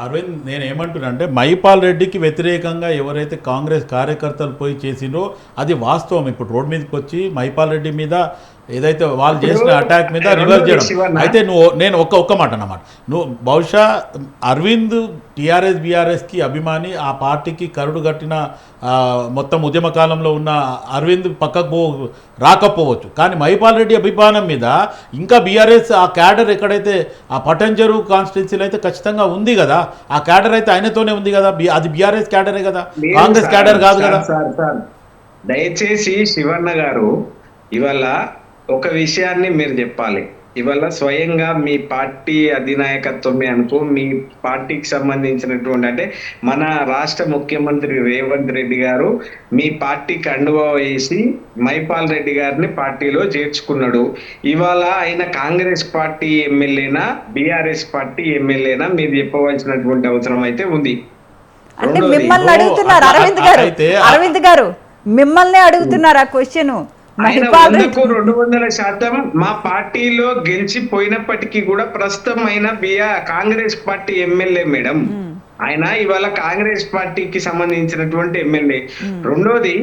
అరవింద్, నేను ఏమంటున్నా అంటే, మైపాల్ రెడ్డికి వ్యతిరేకంగా ఎవరైతే కాంగ్రెస్ కార్యకర్తలు పోయి చేసిండ్రో అది వాస్తవం. ఇప్పుడు రోడ్ మీదకి వచ్చి మైపాల్ రెడ్డి మీద ఏదైతే వాళ్ళు చేసిన అటాక్ మీద రివర్స్ చేయడం. అయితే నేను ఒక్క మాట అన్నమాట, నువ్వు బహుశా అరవింద్ టీఆర్ఎస్ బీఆర్ఎస్కి అభిమాని, ఆ పార్టీకి కరుడు కట్టిన మొత్తం ఉద్యమ కాలంలో ఉన్న అరవింద్ పక్కకు రాకపోవచ్చు. కానీ మైపాల్ రెడ్డి అభిమానం మీద ఇంకా బీఆర్ఎస్ ఆ క్యాడర్ ఎక్కడైతే ఆ పటంచెరు కాన్స్టిట్యున్సీలో అయితే ఖచ్చితంగా ఉంది కదా, ఆ క్యాడర్ అయితే ఆయనతోనే ఉంది కదా. అది బీఆర్ఎస్ క్యాడరే కదా, కాంగ్రెస్ క్యాడర్ కాదు కదా. దయచేసి శివన్న గారు, ఇవాళ ఒక విషయాన్ని మీరు చెప్పాలి. ఇవాళ స్వయంగా మీ పార్టీ అధినాయకత్వమే అనుకో, మీ పార్టీకి సంబంధించినటువంటి అంటే మన రాష్ట్ర ముఖ్యమంత్రి రేవంత్ రెడ్డి గారు మీ పార్టీకి అండువా వేసి మైపాల్ రెడ్డి గారిని పార్టీలో చేర్చుకున్నాడు. ఇవాళ ఆయన కాంగ్రెస్ పార్టీ ఎమ్మెల్యేనా బీఆర్ఎస్ పార్టీ ఎమ్మెల్యేనా మీరు చెప్పవలసినటువంటి అవసరం అయితే ఉంది. అంటే మిమ్మల్ని అడుగుతున్నారు అరవింద్ గారు మిమ్మల్ని అడుగుతున్నారు ఆ క్వశ్చన్. ఆయన 100% మా పార్టీలో గెలిచిపోయినప్పటికీ కూడా ప్రస్తుతం ఆయన కాంగ్రెస్ పార్టీ ఎమ్మెల్యే మేడం. ఆయన ఇవాళ కాంగ్రెస్ పార్టీకి సంబంధించినటువంటి ఎమ్మెల్యే. రెండోది,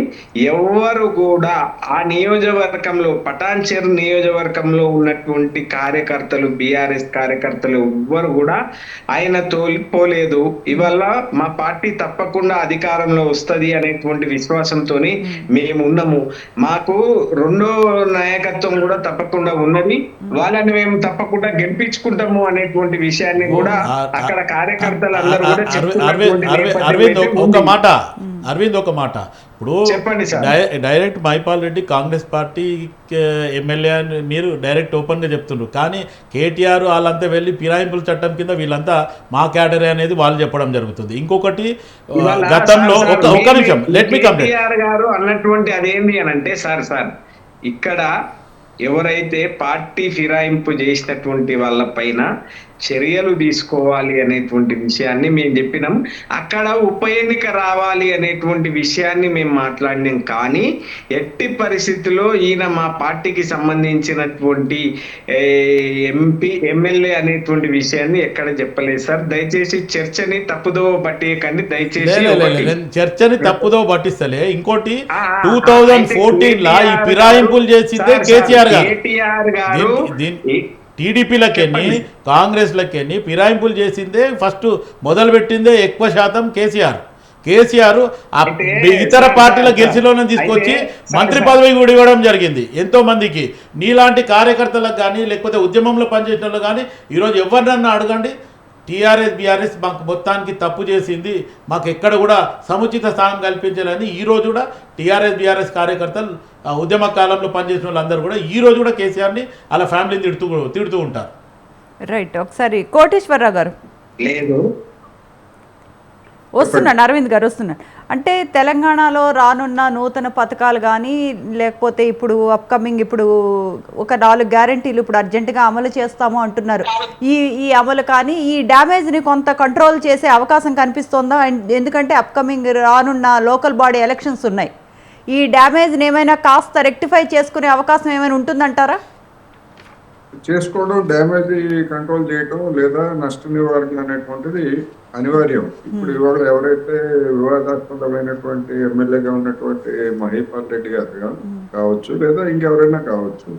ఎవరు కూడా ఆ నియోజకవర్గంలో పటాన్చెరు నియోజకవర్గంలో ఉన్నటువంటి కార్యకర్తలు బీఆర్ఎస్ కార్యకర్తలు ఎవ్వరు కూడా ఆయన తోలిపోలేదు. ఇవాళ మా పార్టీ తప్పకుండా అధికారంలో వస్తది అనేటువంటి విశ్వాసంతో మేము ఉన్నాము. మాకు రెండో నాయకత్వం కూడా తప్పకుండా ఉన్నది, వాళ్ళని మేము తప్పకుండా గెలిపించుకుంటాము అనేటువంటి విషయాన్ని కూడా అక్కడ కార్యకర్తలు అందరూ కూడా అరవింద్ ఒక మాట ఇప్పుడు direct Mypal Reddy Congress party MLA అని మీరు డైరెక్ట్ ఓపెన్ గా చెప్తున్నారు. కానీ కేటీఆర్ వాళ్ళంతా వెళ్ళి ఫిరాయింపుల చట్టం కింద వీళ్ళంతా మా క్యాడరే అనేది వాళ్ళు చెప్పడం జరుగుతుంది. ఇంకొకటి గతంలో ఒక నిమిషం లెట్ మీ కంప్లీట్ గారు అన్నటువంటి అదేంటి అని అంటే, సార్ ఇక్కడ ఎవరైతే పార్టీ ఫిరాయింపు చేసినటువంటి వాళ్ళ పైన చర్యలు తీసుకోవాలి అనేటువంటి విషయాన్ని మేము చెప్పినాం. అక్కడ ఉప ఎన్నిక రావాలి అనేటువంటి విషయాన్ని మేము మాట్లాడినాం. కానీ ఎట్టి పరిస్థితుల్లో ఈయన మా పార్టీకి సంబంధించినటువంటి ఎంపీ ఎమ్మెల్యే అనేటువంటి విషయాన్ని ఎక్కడ చెప్పలేదు సార్. దయచేసి చర్చని తప్పుదోవ పట్టియకండి దయచేసి. చర్చని తప్పుదో పట్టిస్తలే. ఇంకోటి 2014 లా ఈ ఫిరాయింపులు చేసిందే కేసీఆర్ గారు. టీడీపీలకెన్ని కాంగ్రెస్లకెన్ని ఫిరాయింపులు చేసిందే ఫస్ట్ మొదలు పెట్టిందే ఎక్కువ శాతం కేసీఆర్ ఇతర పార్టీల గెలిచిలోనే తీసుకొచ్చి మంత్రి పదవి కూడా ఇవ్వడం జరిగింది ఎంతో మందికి. నీలాంటి కార్యకర్తలకు కానీ లేకపోతే ఉద్యమంలో పనిచేసిన వాళ్ళు కానీ ఈరోజు ఎవరినన్నా అడగండి, టీఆర్ఎస్ బీఆర్ఎస్ మాకు మొత్తానికి తప్పు చేసింది, మాకు ఎక్కడ కూడా సముచిత స్థానం కల్పించాలని ఈరోజు కూడా టీఆర్ఎస్ బీఆర్ఎస్ కార్యకర్తలు ఉద్యమ కాలంలో పనిచేసిన వాళ్ళందరూ కూడా ఈరోజు కూడా కేసీఆర్ని అలా ఫ్యామిలీని తిడుతూ ఉంటారు. రైట్, ఒకసారి కోటేశ్వరరావు గారు లేదు వస్తున్నాను, అరవింద్ గారు వస్తున్నాను. అంటే తెలంగాణలో రానున్న నూతన పథకాలు కానీ లేకపోతే ఇప్పుడు అప్కమింగ్ ఇప్పుడు ఒక 4 గ్యారెంటీలు ఇప్పుడు అర్జెంటుగా అమలు చేస్తాము అంటున్నారు. ఈ అమలు కానీ ఈ డ్యామేజ్ని కొంత కంట్రోల్ చేసే అవకాశం కనిపిస్తోందా? ఎందుకంటే అప్కమింగ్ రానున్న లోకల్ బాడీ ఎలక్షన్స్ ఉన్నాయి. ఈ డ్యామేజ్ని ఏమైనా కాస్త రెక్టిఫై చేసుకునే అవకాశం ఏమైనా ఉంటుందంటారా? చేసుకోవడం, డ్యామేజ్ కంట్రోల్ చేయటం లేదా నష్ట నివారణ అనేటువంటిది అనివార్యం. ఇప్పుడు ఇవాళ ఎవరైతే వివాదాస్పదమైనటువంటి ఎమ్మెల్యేగా ఉన్నటువంటి మహేపాల్ రెడ్డి గారు కావచ్చు లేదా ఇంకెవరైనా కావచ్చు,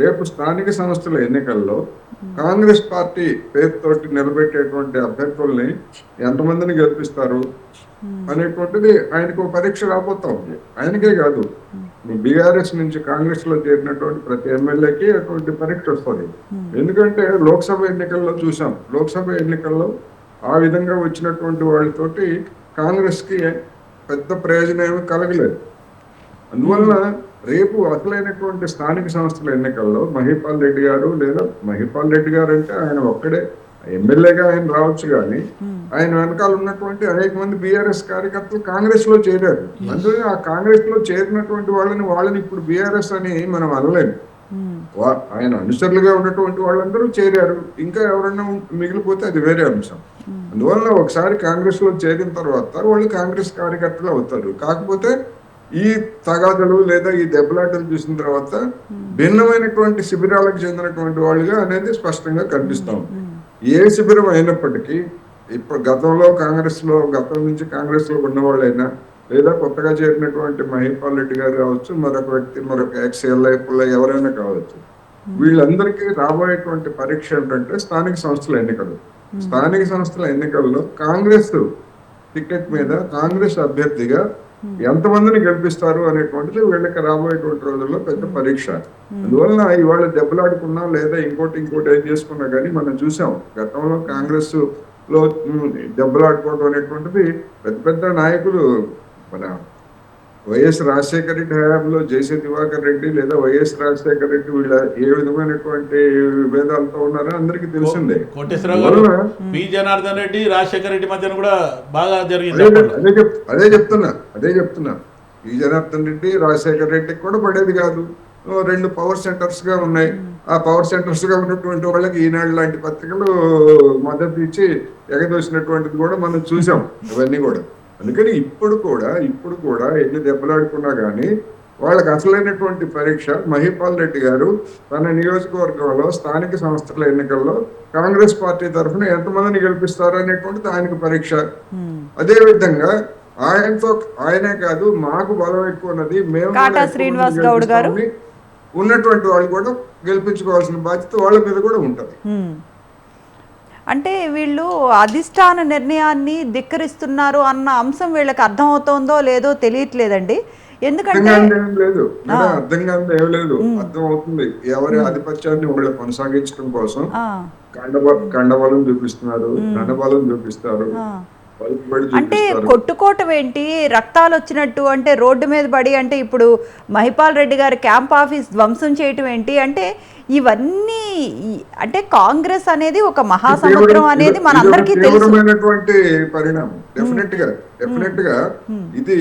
రేపు స్థానిక సంస్థల ఎన్నికల్లో కాంగ్రెస్ పార్టీ పేరుతోటి నిలబెట్టేటువంటి అభ్యర్థుల్ని ఎంతమందిని గెలిపిస్తారు అనేటువంటిది ఆయనకు పరీక్ష రాబోతా ఉంది. ఆయనకే కాదు, బీఆర్ఎస్ నుంచి కాంగ్రెస్ లో చేరినటువంటి ప్రతి ఎమ్మెల్యేకి అటువంటి పరీక్ష వస్తుంది. ఎందుకంటే లోక్సభ ఎన్నికల్లో చూసాం, లోక్సభ ఎన్నికల్లో ఆ విధంగా వచ్చినటువంటి వాళ్ళతోటి కాంగ్రెస్ కి పెద్ద ప్రయోజనం ఏమి కలగలేదు. అందువలన రేపు అసలైనటువంటి స్థానిక సంస్థల ఎన్నికల్లో మహేపాల్ రెడ్డి గారు లేదా మహేపాల్ రెడ్డి గారు అంటే ఆయన ఒక్కడే ఎమ్మెల్యేగా ఆయన రావచ్చు, కానీ ఆయన వెనకాల ఉన్నటువంటి అనేక మంది బీఆర్ఎస్ కార్యకర్తలు కాంగ్రెస్ లో చేరారు. అందులో ఆ కాంగ్రెస్ లో చేరినటువంటి వాళ్ళని ఇప్పుడు బీఆర్ఎస్ అని మనం అనలేము. ఆయన అనుచరులుగా ఉన్నటువంటి వాళ్ళందరూ చేరారు, ఇంకా ఎవరన్నా మిగిలిపోతే అది వేరే అంశం. అందువల్ల ఒకసారి కాంగ్రెస్ లో చేరిన తర్వాత వాళ్ళు కాంగ్రెస్ కార్యకర్తలు అవుతారు. కాకపోతే ఈ తగాదలు లేదా ఈ దెబ్బలాటలు చూసిన తర్వాత భిన్నమైనటువంటి శిబిరాలకు చెందినటువంటి వాళ్ళుగా అనేది స్పష్టంగా కనిపిస్తాం. ఏ శిబిరం అయినప్పటికీ ఇప్పుడు గతం నుంచి కాంగ్రెస్ లో ఉన్న వాళ్ళైనా లేదా కొత్తగా చేరినటువంటి మహేపాల్ రెడ్డి గారు కావచ్చు, మరొక వ్యక్తి, మరొక ఎక్స్ఎల్ఐ ఎవరైనా కావచ్చు, వీళ్ళందరికీ రాబోయేటువంటి పరీక్ష ఏంటంటే స్థానిక సంస్థల ఎన్నికలు. స్థానిక సంస్థల ఎన్నికల్లో కాంగ్రెస్ టికెట్ మీద కాంగ్రెస్ అభ్యర్థిగా ఎంతమందిని గెలిపిస్తారు అనేటువంటిది వీళ్ళకి రాబోయేటువంటి రోజుల్లో పెద్ద పరీక్ష. అందువలన ఇవాళ దెబ్బలాడుకున్నా లేదా ఇంకోటి ఏం చేసుకున్నా కానీ మనం చూసాం గతంలో కాంగ్రెస్ లో దెబ్బలాడుకోవడం అనేటువంటిది పెద్ద నాయకులు మన వైఎస్ రాజశేఖర రెడ్డి హయాంలో జేసీ దివాకర్ రెడ్డి లేదా వైఎస్ రాజశేఖర రెడ్డి వీళ్ళ ఏ విధమైనటువంటి విభేదాలతో ఉన్నారో అందరికీ తెలిసిందే. పి జనార్దన్ రెడ్డి రాజశేఖర రెడ్డి మధ్యన కూడా బాగా జరిగింది. అదే చెప్తున్నా పి జనార్దన్ రెడ్డి రాజశేఖర రెడ్డికి కూడా పడేది కాదు. 2 పవర్ సెంటర్స్ గా ఉన్నాయి. ఆ పవర్ సెంటర్స్ గా ఉన్నటువంటి వాళ్ళకి ఈనాడు లాంటి పత్రికలు మద్దతు ఇచ్చి ఎగదోసినటువంటిది కూడా మనం చూసాం ఇవన్నీ కూడా. అందుకని ఇప్పుడు కూడా ఎన్ని దెబ్బలాడుకున్నా కానీ వాళ్ళకి అసలైనటువంటి పరీక్ష మహేపాల్ రెడ్డి గారు తన నియోజకవర్గంలో స్థానిక సంస్థల ఎన్నికల్లో కాంగ్రెస్ పార్టీ తరఫున ఎంతమందిని గెలిపిస్తారు అనేటువంటిది ఆయనకు పరీక్ష. అదే విధంగా ఆయనే కాదు, మాకు బలం ఎక్కువ ఉన్నది, మేము ఉన్నటువంటి వాళ్ళు కూడా గెలిపించుకోవాల్సిన బాధ్యత వాళ్ళ మీద కూడా ఉంటది. అంటే వీళ్ళు అధిష్టాన నిర్ణయాన్ని ధిక్కరిస్తున్నారు అన్న అంశం వీళ్ళకి అర్థమవుతోందో లేదో తెలియట్లేదండి. ఎందుకంటే అర్థం అవుతుంది. ఎవరి ఆధిపత్యాన్ని వాళ్ళు కొనసాగించడం కోసం కండబలం చూపిస్తున్నారు, ధనబలం చూపిస్తారు. అంటే కొట్టుకోవటం ఏంటి, రక్తాలు వచ్చినట్టు అంటే రోడ్డు మీద పడి అంటే ఇప్పుడు మహిపాల్ రెడ్డి గారి క్యాంప్ ఆఫీస్ ధ్వంసం చేయటం ఏంటి అంటే ఇవన్నీ అంటే కాంగ్రెస్ అనేది ఒక మహాసముద్రం అనేది మనందరికీ తెలుసు. పరిణామం డెఫినెట్ గా ఇది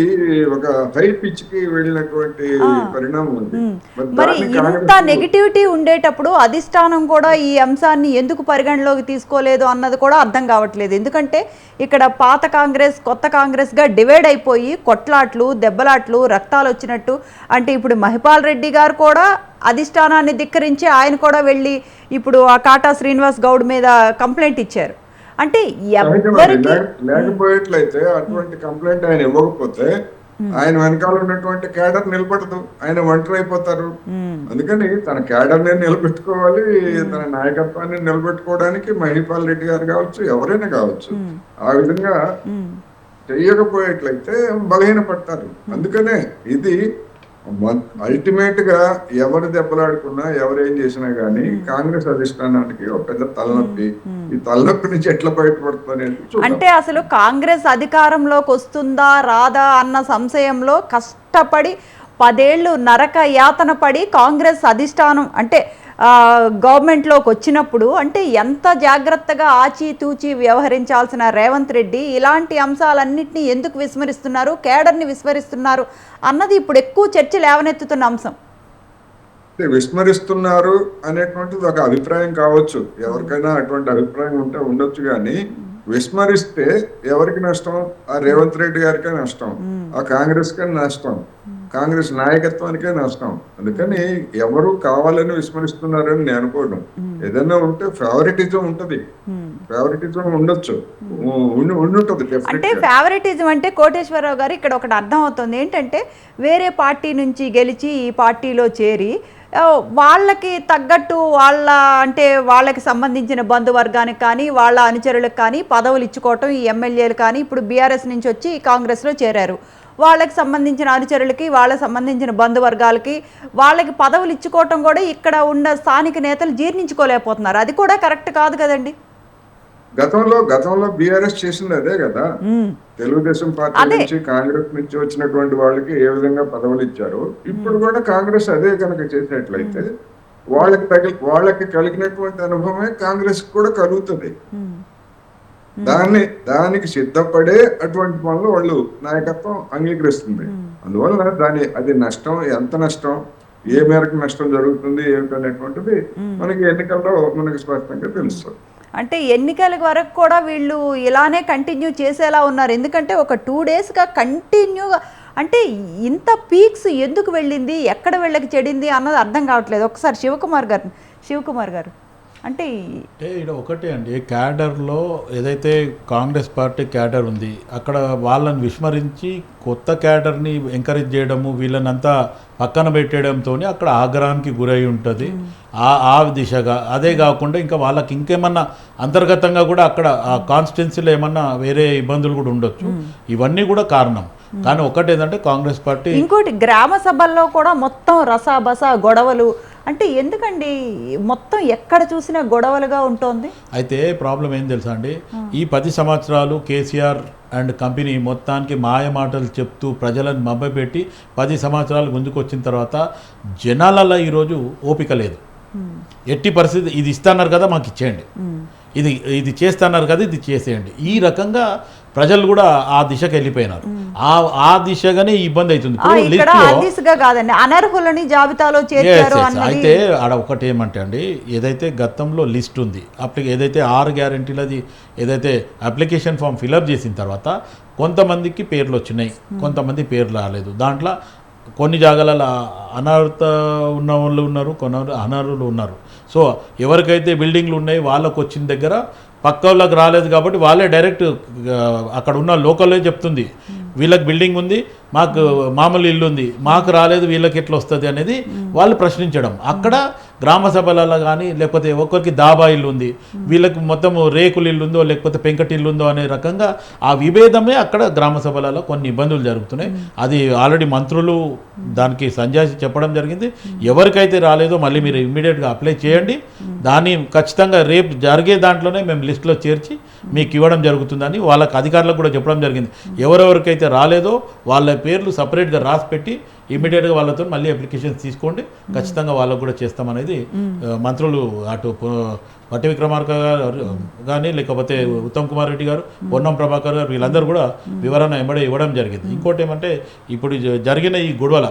ఒక హై పిచ్ కి వెళ్ళినటువంటి పరిణామం ఉంది. మరి దాన్ని ఇంత కాంగ్రెస్ నెగిటివిటీ ఉండేటప్పుడు అధిష్టానం కూడా ఈ అంశాన్ని ఎందుకు పరిగణలోకి తీసుకోలేదు అన్నది కూడా అర్థం కావట్లేదు. ఎందుకంటే ఇక్కడ పాత కాంగ్రెస్ కొత్త కాంగ్రెస్గా డివైడ్ అయిపోయి కొట్లాట్లు దెబ్బలాట్లు రక్తాలు వచ్చినట్టు. అంటే ఇప్పుడు మహిపాల్ రెడ్డి గారు కూడా అధిష్టానాన్ని ధిక్కరించి ఆయన కూడా వెళ్ళి ఇప్పుడు ఆ కాటా శ్రీనివాస్ గౌడ్ మీద కంప్లైంట్ ఇచ్చారు. అంటే ఎవరికి లేకపోయేట్లయితే అటువంటి కంప్లైంట్ ఆయన ఇవ్వకపోతే ఆయన వెనకాల ఉన్నటువంటి క్యాడర్ నిలబడదు, ఆయన ఒంటరి అయిపోతారు. అందుకని తన క్యాడర్ ని నిలబెట్టుకోవాలి, తన నాయకత్వాన్ని నిలబెట్టుకోవడానికి మహిపాల్ రెడ్డి గారు కావచ్చు, ఎవరైనా కావచ్చు, ఆ విధంగా చెయ్యకపోయేట్లయితే బలహీనపడతారు. అందుకనే ఇది అల్టిమేట్ గా ఎవరు దెబ్బలాడుకున్నా ఎవరేం చేసినా గానీ కాంగ్రెస్ అధిష్టానానికి ఒక పెద్ద తలనొప్పి. ఈ తలనొప్పి నుంచి ఎట్లా బయటపడుతుంది అంటే అసలు కాంగ్రెస్ అధికారంలోకి వస్తుందా రాదా అన్న సంశయంలో కష్టపడి 10 ఏళ్ళు నరక యాతన పడి కాంగ్రెస్ అధిష్టానం అంటే గవర్నమెంట్లోకి వచ్చినప్పుడు అంటే ఎంత జాగ్రత్తగా ఆచితూచి వ్యవహరించాల్సిన రేవంత్ రెడ్డి ఇలాంటి అంశాలన్నింటినీ ఎందుకు విస్మరిస్తున్నారు, కేడర్ని విస్మరిస్తున్నారు అన్నది ఇప్పుడు ఎక్కువ చర్చ లేవనెత్తుతున్న అంశం. విస్మరిస్తున్నారు అనేటువంటిది ఒక అభిప్రాయం కావచ్చు, ఎవరికైనా అటువంటి అభిప్రాయం ఉంటే ఉండొచ్చు. కానీ విస్మరిస్తే ఎవరికి నష్టం? ఆ రేవంత్ రెడ్డి గారికే నష్టం, ఆ కాంగ్రెస్ కే నష్టం, కాంగ్రెస్ నాయకత్వానికే నష్టం. అందుకని ఎవరు కావాలని విస్మరిస్తున్నారని నేను అనుకోవడం. ఏదైనా ఉంటే ఫేవరెటిజం ఉంటది, ఫేవరెటిజం ఉండొచ్చు, ఉండుంటది. అంటే ఫేవరెటిజం అంటే కోటేశ్వరరావు గారు ఇక్కడ ఒకటి అర్థం అవుతుంది ఏంటంటే వేరే పార్టీ నుంచి గెలిచి ఈ పార్టీలో చేరి వాళ్ళకి తగ్గట్టు వాళ్ళకి సంబంధించిన బంధువర్గానికి కానీ వాళ్ళ అనుచరులకు కానీ పదవులు ఇచ్చుకోవటం, ఈ ఎమ్మెల్యేలు కానీ ఇప్పుడు బీఆర్ఎస్ నుంచి వచ్చి కాంగ్రెస్లో చేరారు, వాళ్ళకి సంబంధించిన అనుచరులకి వాళ్ళకి సంబంధించిన బంధువర్గాలకి వాళ్ళకి పదవులు ఇచ్చుకోవటం కూడా ఇక్కడ ఉన్న స్థానిక నేతలు జీర్ణించుకోలేకపోతున్నారు. అది కూడా కరెక్ట్ కాదు కదండి. గతంలో బీఆర్ఎస్ చేసింది అదే కదా. తెలుగుదేశం పార్టీ నుంచి కాంగ్రెస్ నుంచి వచ్చినటువంటి వాళ్ళకి ఏ విధంగా పదవులు ఇచ్చారు, ఇప్పుడు కూడా కాంగ్రెస్ అదే కనుక చేసినట్లయితే వాళ్ళకి కలిగినటువంటి అనుభవమే కాంగ్రెస్ కూడా కలుగుతుంది. దానికి సిద్ధపడే అటువంటి పనులు వాళ్ళు నాయకత్వం అంగీకరిస్తుంది. అందువల్ల అది నష్టం, ఎంత నష్టం, ఏ మేరకు నష్టం జరుగుతుంది ఏమిటనేటువంటిది మనకి ఎన్నికల్లో మనకి స్పష్టంగా తెలుస్తుంది. అంటే ఎన్నికల వరకు కూడా వీళ్ళు ఇలానే కంటిన్యూ చేసేలా ఉన్నారు. ఎందుకంటే ఒక 2 డేస్గా కంటిన్యూగా అంటే ఇంత పీక్స్ ఎందుకు వెళ్ళింది, ఎక్కడ వెళ్ళకి చెడింది అన్నది అర్థం కావట్లేదు. ఒకసారి శివకుమార్ గారు అంటే ఇక్కడ ఒకటే అండి, క్యాడర్లో ఏదైతే కాంగ్రెస్ పార్టీ క్యాడర్ ఉంది అక్కడ వాళ్ళని విస్మరించి కొత్త క్యాడర్ని ఎంకరేజ్ చేయడము, వీళ్ళనంతా పక్కన పెట్టేయడంతో అక్కడ ఆగ్రహానికి గురై ఉంటుంది. ఆ దిశగా అదే కాకుండా ఇంకా వాళ్ళకి ఇంకేమన్నా అంతర్గతంగా కూడా అక్కడ ఆ కాన్స్టిట్యున్సీలో ఏమన్నా వేరే ఇబ్బందులు కూడా ఉండొచ్చు. ఇవన్నీ కూడా కారణం. కానీ ఒకటి ఏంటంటే కాంగ్రెస్ పార్టీ ఇంకోటి గ్రామ సభల్లో కూడా మొత్తం రసాబస గొడవలు. అంటే ఎందుకండి మొత్తం ఎక్కడ చూసినా గొడవలుగా ఉంటుంది? అయితే ప్రాబ్లం ఏం తెలుసా అండి, ఈ 10 సంవత్సరాలు కేసీఆర్ అండ్ కంపెనీ మొత్తానికి మాయ మాటలు చెప్తూ ప్రజలను మభ్యపెట్టి 10 సంవత్సరాలు ముందుకొచ్చిన తర్వాత జనాలలో ఈరోజు ఓపిక లేదు. ఎట్టి పరిస్థితి ఇది ఇస్తున్నారు కదా మాకు ఇచ్చేయండి, ఇది చేస్తున్నారు కదా ఇది చేసేయండి, ఈ రకంగా ప్రజలు కూడా ఆ దిశకు వెళ్ళిపోయినారు. ఆ దిశగానే ఇబ్బంది అవుతుంది. అనర్హులని జాబితాలో చేర్చారు. అయితే ఆడ ఒకటి ఏమంటే అండి, ఏదైతే గతంలో లిస్ట్ ఉంది ఏదైతే 6 గ్యారెంటీలది ఏదైతే అప్లికేషన్ ఫామ్ ఫిలప్ చేసిన తర్వాత కొంతమందికి పేర్లు వచ్చినాయి, కొంతమంది పేర్లు రాలేదు. దాంట్లో కొన్ని జాగాలలో అనర్హత ఉన్న వాళ్ళు ఉన్నారు, కొన్ని అనర్హులు ఉన్నారు. సో ఎవరికైతే బిల్డింగ్లు ఉన్నాయి వాళ్ళకు వచ్చిన దగ్గర పక్క వాళ్ళకి రాలేదు కాబట్టి వాళ్ళే డైరెక్ట్ అక్కడ ఉన్న లోకల్లో చెప్తుంది వీళ్ళకి బిల్డింగ్ ఉంది, మాకు మామూలు ఇల్లు ఉంది, మాకు రాలేదు, వీళ్ళకి ఎట్లా వస్తుంది అనేది వాళ్ళు ప్రశ్నించడం. అక్కడ గ్రామ సభలలో కానీ లేకపోతే ఒక్కరికి దాబా ఇల్లు ఉంది, వీళ్ళకి మొత్తం రేకులు ఇల్లు ఉందో లేకపోతే పెంకటి ఇల్లు ఉందో అనే రకంగా ఆ విభేదమే అక్కడ గ్రామ సభలలో కొన్ని ఇబ్బందులు జరుగుతున్నాయి. అది ఆల్రెడీ మంత్రులు దానికి సంజాసి చెప్పడం జరిగింది. ఎవరికైతే రాలేదో మళ్ళీ మీరు ఇమ్మీడియట్గా అప్లై చేయండి, దాన్ని ఖచ్చితంగా రేపు జరిగే దాంట్లోనే మేము లిస్టులో చేర్చి మీకు ఇవ్వడం జరుగుతుందని వాళ్ళకి అధికారులకు కూడా చెప్పడం జరిగింది. ఎవరెవరికైతే రాలేదో వాళ్ళ పేర్లు సపరేట్గా రాసి పెట్టి ఇమీడియట్గా వాళ్ళతో మళ్ళీ అప్లికేషన్స్ తీసుకోండి, ఖచ్చితంగా వాళ్ళకు కూడా చేస్తామనేది మంత్రులు అటు భట్టి విక్రమార్క గారు కానీ లేకపోతే ఉత్తమ్ కుమార్ రెడ్డి గారు, పొన్నం ప్రభాకర్ గారు వీళ్ళందరూ కూడా వివరణ ఎంబడే ఇవ్వడం జరిగింది. ఇంకోటి ఏమంటే ఇప్పుడు జరిగిన ఈ గొడవల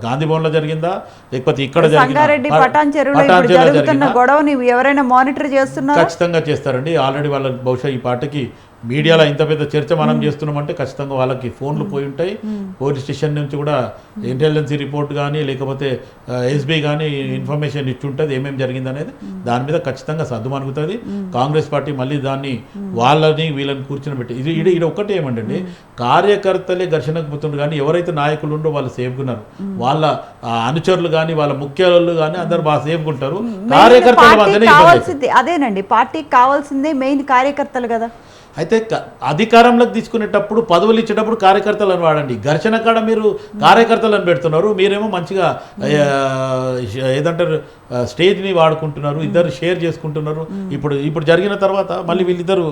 గాంధీ భవన్లో జరిగిందా లేకపోతే ఇక్కడ సంగారెడ్డి పటాన్ చెరువులో జరుగుతున్న గొడవని ఎవరైనా మానిటర్ చేస్తున్నారు? ఖచ్చితంగా చేస్తారండి. ఆల్రెడీ వాళ్ళకి బహుశా ఈ పాటకి మీడియాలో ఇంత పెద్ద చర్చ మనం చేస్తున్నామంటే ఖచ్చితంగా వాళ్ళకి ఫోన్లు పోయి ఉంటాయి. పోలీస్ స్టేషన్ నుంచి కూడా ఇంటెలిజెన్సీ రిపోర్ట్ కానీ లేకపోతే ఎస్బీ కానీ ఇన్ఫర్మేషన్ ఇచ్చి ఉంటుంది ఏమేమి జరిగింది అనేది. దాని మీద ఖచ్చితంగా సర్దుమణుగుతుంది. కాంగ్రెస్ పార్టీ మళ్ళీ దాన్ని వాళ్ళని వీళ్ళని కూర్చొని పెట్టి ఇది ఒక్కటే ఏమంటే కార్యకర్తలే ఘర్షణకు పోతుండ్రు కానీ ఎవరైతే నాయకులు ఉండో వాళ్ళు సేఫ్గా ఉన్నారు. వాళ్ళ అనుచరులు కానీ వాళ్ళ ముఖ్యాలు కానీ అందరు బాగా సేఫ్గా ఉంటారు. కార్యకర్తల మధ్యనే అదేనండి పార్టీకి కావాల్సిందే మెయిన్ కార్యకర్తలు కదా. అయితే అధికారంలోకి తీసుకునేటప్పుడు పదవులు ఇచ్చేటప్పుడు కార్యకర్తలను వాడండి. ఘర్షణ కాడ మీరు కార్యకర్తలను పెడుతున్నారు, మీరేమో మంచిగా ఏదంటారు స్టేజ్ని వాడుకుంటున్నారు, ఇద్దరు షేర్ చేసుకుంటున్నారు. ఇప్పుడు జరిగిన తర్వాత మళ్ళీ వీళ్ళిద్దరు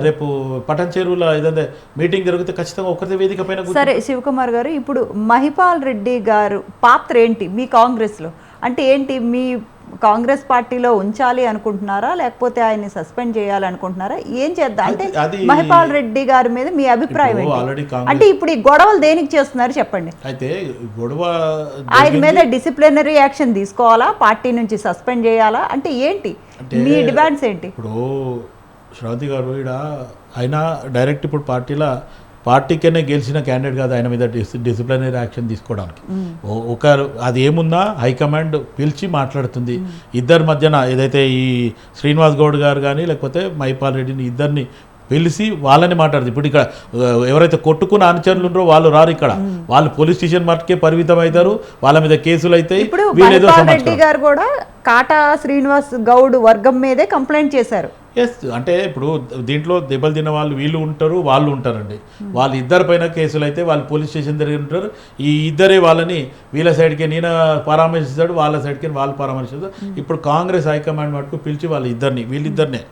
రేపు పటాన్ చెరువులో ఏదైతే మీటింగ్ జరిగితే ఖచ్చితంగా ఒకరిదే వేదిక పైన. సరే శివకుమార్ గారు, ఇప్పుడు మహిపాల్ రెడ్డి గారు పాత్ర ఏంటి మీ కాంగ్రెస్లో? అంటే ఏంటి, మీ కాంగ్రెస్ పార్టీలో ఉంచాలి అనుకుంటున్నారా లేకపోతే ఆయన్ని సస్పెండ్ చేయాలి అనుకుంటున్నారా? ఏం చేద్దాం అంటే మహిపాల్ రెడ్డి గారి మీద మీ అభిప్రాయం ఏంటి? అంటే ఇప్పుడు ఈ గొడవలు దేనికి చేస్తున్నారు చెప్పండి. అయితే గొడవ ఆయన మీద డిసిప్లినరీ యాక్షన్ తీసుకోవాలా, పార్టీ నుంచి సస్పెండ్ చేయాలా, అంటే ఏంటి మీ డిమాండ్స్ ఏంటి? ఇప్పుడు శ్రావతి గారు ఆయన డైరెక్ట్ ఇప్పుడు పార్టీకనే గెలిచిన క్యాండిడేట్ కాదు, ఆయన మీద డిసిప్లినరీ యాక్షన్ తీసుకోవడానికి. అది ఏమున్నా హైకమాండ్ పిలిచి మాట్లాడుతుంది. ఇద్దరి మధ్యన ఏదైతే ఈ శ్రీనివాస్ గౌడ్ గారు కానీ లేకపోతే మహిపాల్ రెడ్డిని ఇద్దరిని పిలిచి వాళ్ళని మాట్లాడుతుంది. ఇప్పుడు ఇక్కడ ఎవరైతే కొట్టుకున్న అనుచరులు ఉన్నారో వాళ్ళు రారు, ఇక్కడ వాళ్ళు పోలీస్ స్టేషన్ మట్టుకే పరిమితం అవుతారు, వాళ్ళ మీద కేసులు అయితే. ఇప్పుడు మహిపాల్ రెడ్డి గారు కూడా కాటా శ్రీనివాస్ గౌడ్ వర్గం మీదే కంప్లైంట్ చేశారు. ఎస్, అంటే ఇప్పుడు దీంట్లో దెబ్బలు తిన్న వాళ్ళు వీళ్ళు ఉంటారు, వాళ్ళు ఉంటారండి. వాళ్ళు ఇద్దరి పైన కేసులు అయితే వాళ్ళు పోలీస్ స్టేషన్ దగ్గర ఉంటారు. ఈ ఇద్దరే వాళ్ళని వీళ్ళ సైడ్కి నేను పరామర్శిస్తాడు, వాళ్ళ సైడ్కి వాళ్ళు పరామర్శిస్తారు. ఇప్పుడు కాంగ్రెస్ హైకమాండ్ మటుకు పిలిచి వీళ్ళిద్దరినే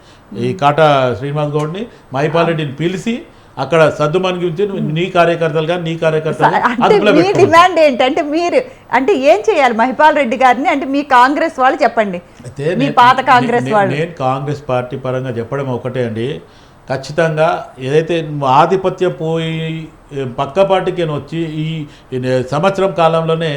ఈ కాటా శ్రీనివాస్ గౌడ్ని మహిపాల్ రెడ్డిని పిలిచి అక్కడ సర్దుమని గురించి నీ కార్యకర్తలుగా మీ డిమాండ్ ఏంటంటే మీరు అంటే ఏం చేయాలి మహిపాల్ రెడ్డి గారిని? అంటే మీ కాంగ్రెస్ వాళ్ళు చెప్పండి, మీ పాత కాంగ్రెస్ వాళ్ళు. నేను కాంగ్రెస్ పార్టీ పరంగా చెప్పడం ఒకటే అండి, ఖచ్చితంగా ఏదైతే ఆధిపత్యం పోయి పక్క పార్టీకి వచ్చి ఈ సంవత్సరం కాలంలోనే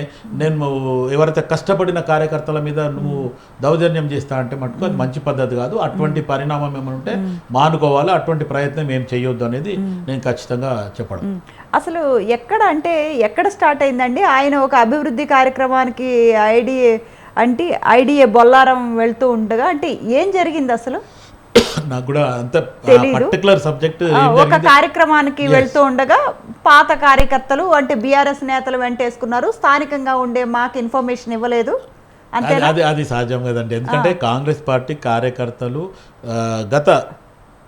నేను ఎవరైతే కష్టపడిన కార్యకర్తల మీద నువ్వు దౌర్జన్యం చేస్తా అంటే మటుకు అది మంచి పద్ధతి కాదు. అటువంటి పరిణామం ఏమంటే మానుకోవాలి, అటువంటి ప్రయత్నం ఏం చేయొద్దు అనేది నేను ఖచ్చితంగా చెప్పడం. అసలు ఎక్కడ స్టార్ట్ అయిందండి? ఆయన ఒక అభివృద్ధి కార్యక్రమానికి ఐడిఏ బొల్లారం వెళ్తూ ఉండగా అంటే ఏం జరిగింది అసలు? నాకు కూడా అంత పర్టికులర్ సబ్జెక్ట్. ఒక కార్యక్రమానికి వెళ్తూ ఉండగా పాత కార్యకర్తలు అంటే బీఆర్ఎస్ నేతలు వెంటేసుకున్నారు, స్థానికంగా ఉండే మాకు ఇన్ఫర్మేషన్ ఇవ్వలేదు. అది సహజం కదండి, ఎందుకంటే కాంగ్రెస్ పార్టీ కార్యకర్తలు గత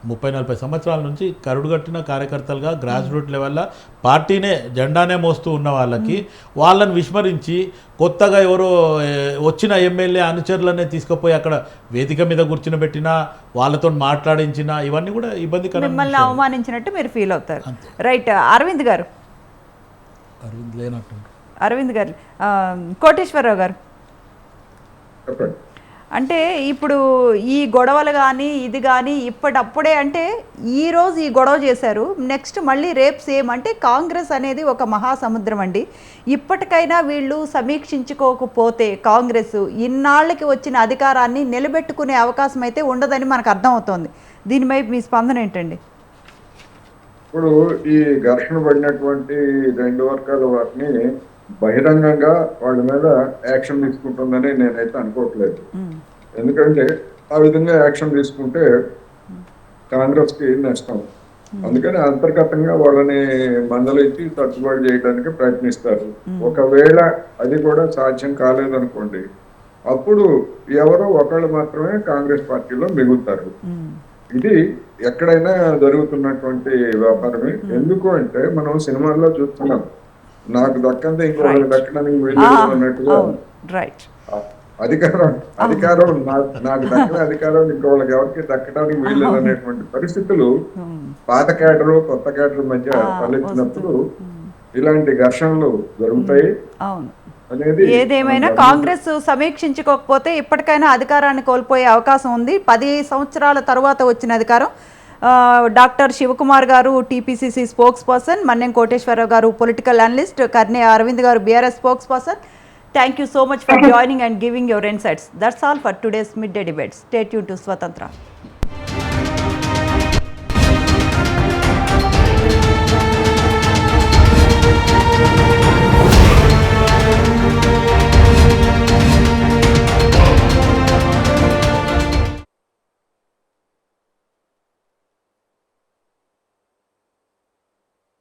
30-40 సంవత్సరాల నుంచి కరుడుగట్టిన కార్యకర్తలుగా గ్రాస్ రూట్ లెవెల్లో పార్టీనే జెండానే మోస్తూ ఉన్న వాళ్ళని విస్మరించి కొత్తగా ఎవరో వచ్చిన ఎమ్మెల్యే అనుచరులనే తీసుకుపోయి అక్కడ వేదిక మీద కూర్చునిబెట్టినా వాళ్ళతో మాట్లాడించిన ఇవన్నీ కూడా ఇబ్బందికరం, మిమ్మల్ని అవమానించినట్టు మీరు ఫీల్ అవుతారు. రైట్. అరవింద్ గారు కోటేశ్వరరావు గారు, అంటే ఇప్పుడు ఈ గొడవలు కానీ ఇది కానీ ఇప్పటిప్పుడే అంటే ఈరోజు ఈ గొడవ చేశారు, నెక్స్ట్ మళ్ళీ రేపు సేమ్. అంటే కాంగ్రెస్ అనేది ఒక మహాసముద్రం అండి. ఇప్పటికైనా వీళ్ళు సమీక్షించుకోకపోతే కాంగ్రెస్ ఇన్నాళ్ళకి వచ్చిన అధికారాన్ని నిలబెట్టుకునే అవకాశం అయితే ఉండదని మనకు అర్థమవుతోంది. దీనిపై మీ స్పందన ఏంటండి? ఇప్పుడు ఈ ఘర్షణ పడినటువంటి రెండు వర్గాల వారిని బహిరంగంగా వాళ్ళ మీద యాక్షన్ తీసుకుంటుందని నేనైతే అనుకోవట్లేదు. ఎందుకంటే ఆ విధంగా యాక్షన్ తీసుకుంటే కాంగ్రెస్ కి నష్టం. అందుకని అంతర్గతంగా వాళ్ళని మందలించి సర్దుబాటు చేయడానికి ప్రయత్నిస్తారు. ఒకవేళ అది కూడా సాధ్యం కాలేదనుకోండి, అప్పుడు ఎవరో ఒకళ్ళు మాత్రమే కాంగ్రెస్ పార్టీలో మిగులుతారు. ఇది ఎక్కడైనా జరుగుతున్నటువంటి వ్యాపారమే. ఎందుకు అంటే మనం సినిమాల్లో చూస్తున్నాం, నాకు దక్కంతే ఇంకొకరికి దక్కడానికి వీలు అన్నట్టుగా అధికారం నాకు దక్కిన అధికారం ఇంకోళ్ళకి ఎవరికి దక్కడానికి వీలు అనేటువంటి పరిస్థితులు పాత కేడరు కొత్త కేడర్ మధ్య తలెత్తినప్పుడు ఇలాంటి ఘర్షణలు జరుగుతాయి. అనేది ఏదేమైనా మనం కాంగ్రెస్ సమీక్షించుకోకపోతే ఇప్పటికైనా అధికారాన్ని కోల్పోయే అవకాశం ఉంది. 10 సంవత్సరాల తర్వాత వచ్చిన అధికారం. డాక్టర్ శివకుమార్ గారు TPCC spokes person, Mannem Koteswararao గారు పొలిటికల్ అనలిస్ట్, కర్నే అరవింద్ గారు BRS spokes person. Thank you so much for joining and giving your insights. That's all for today's midday debate. Stay tuned to Swatantra.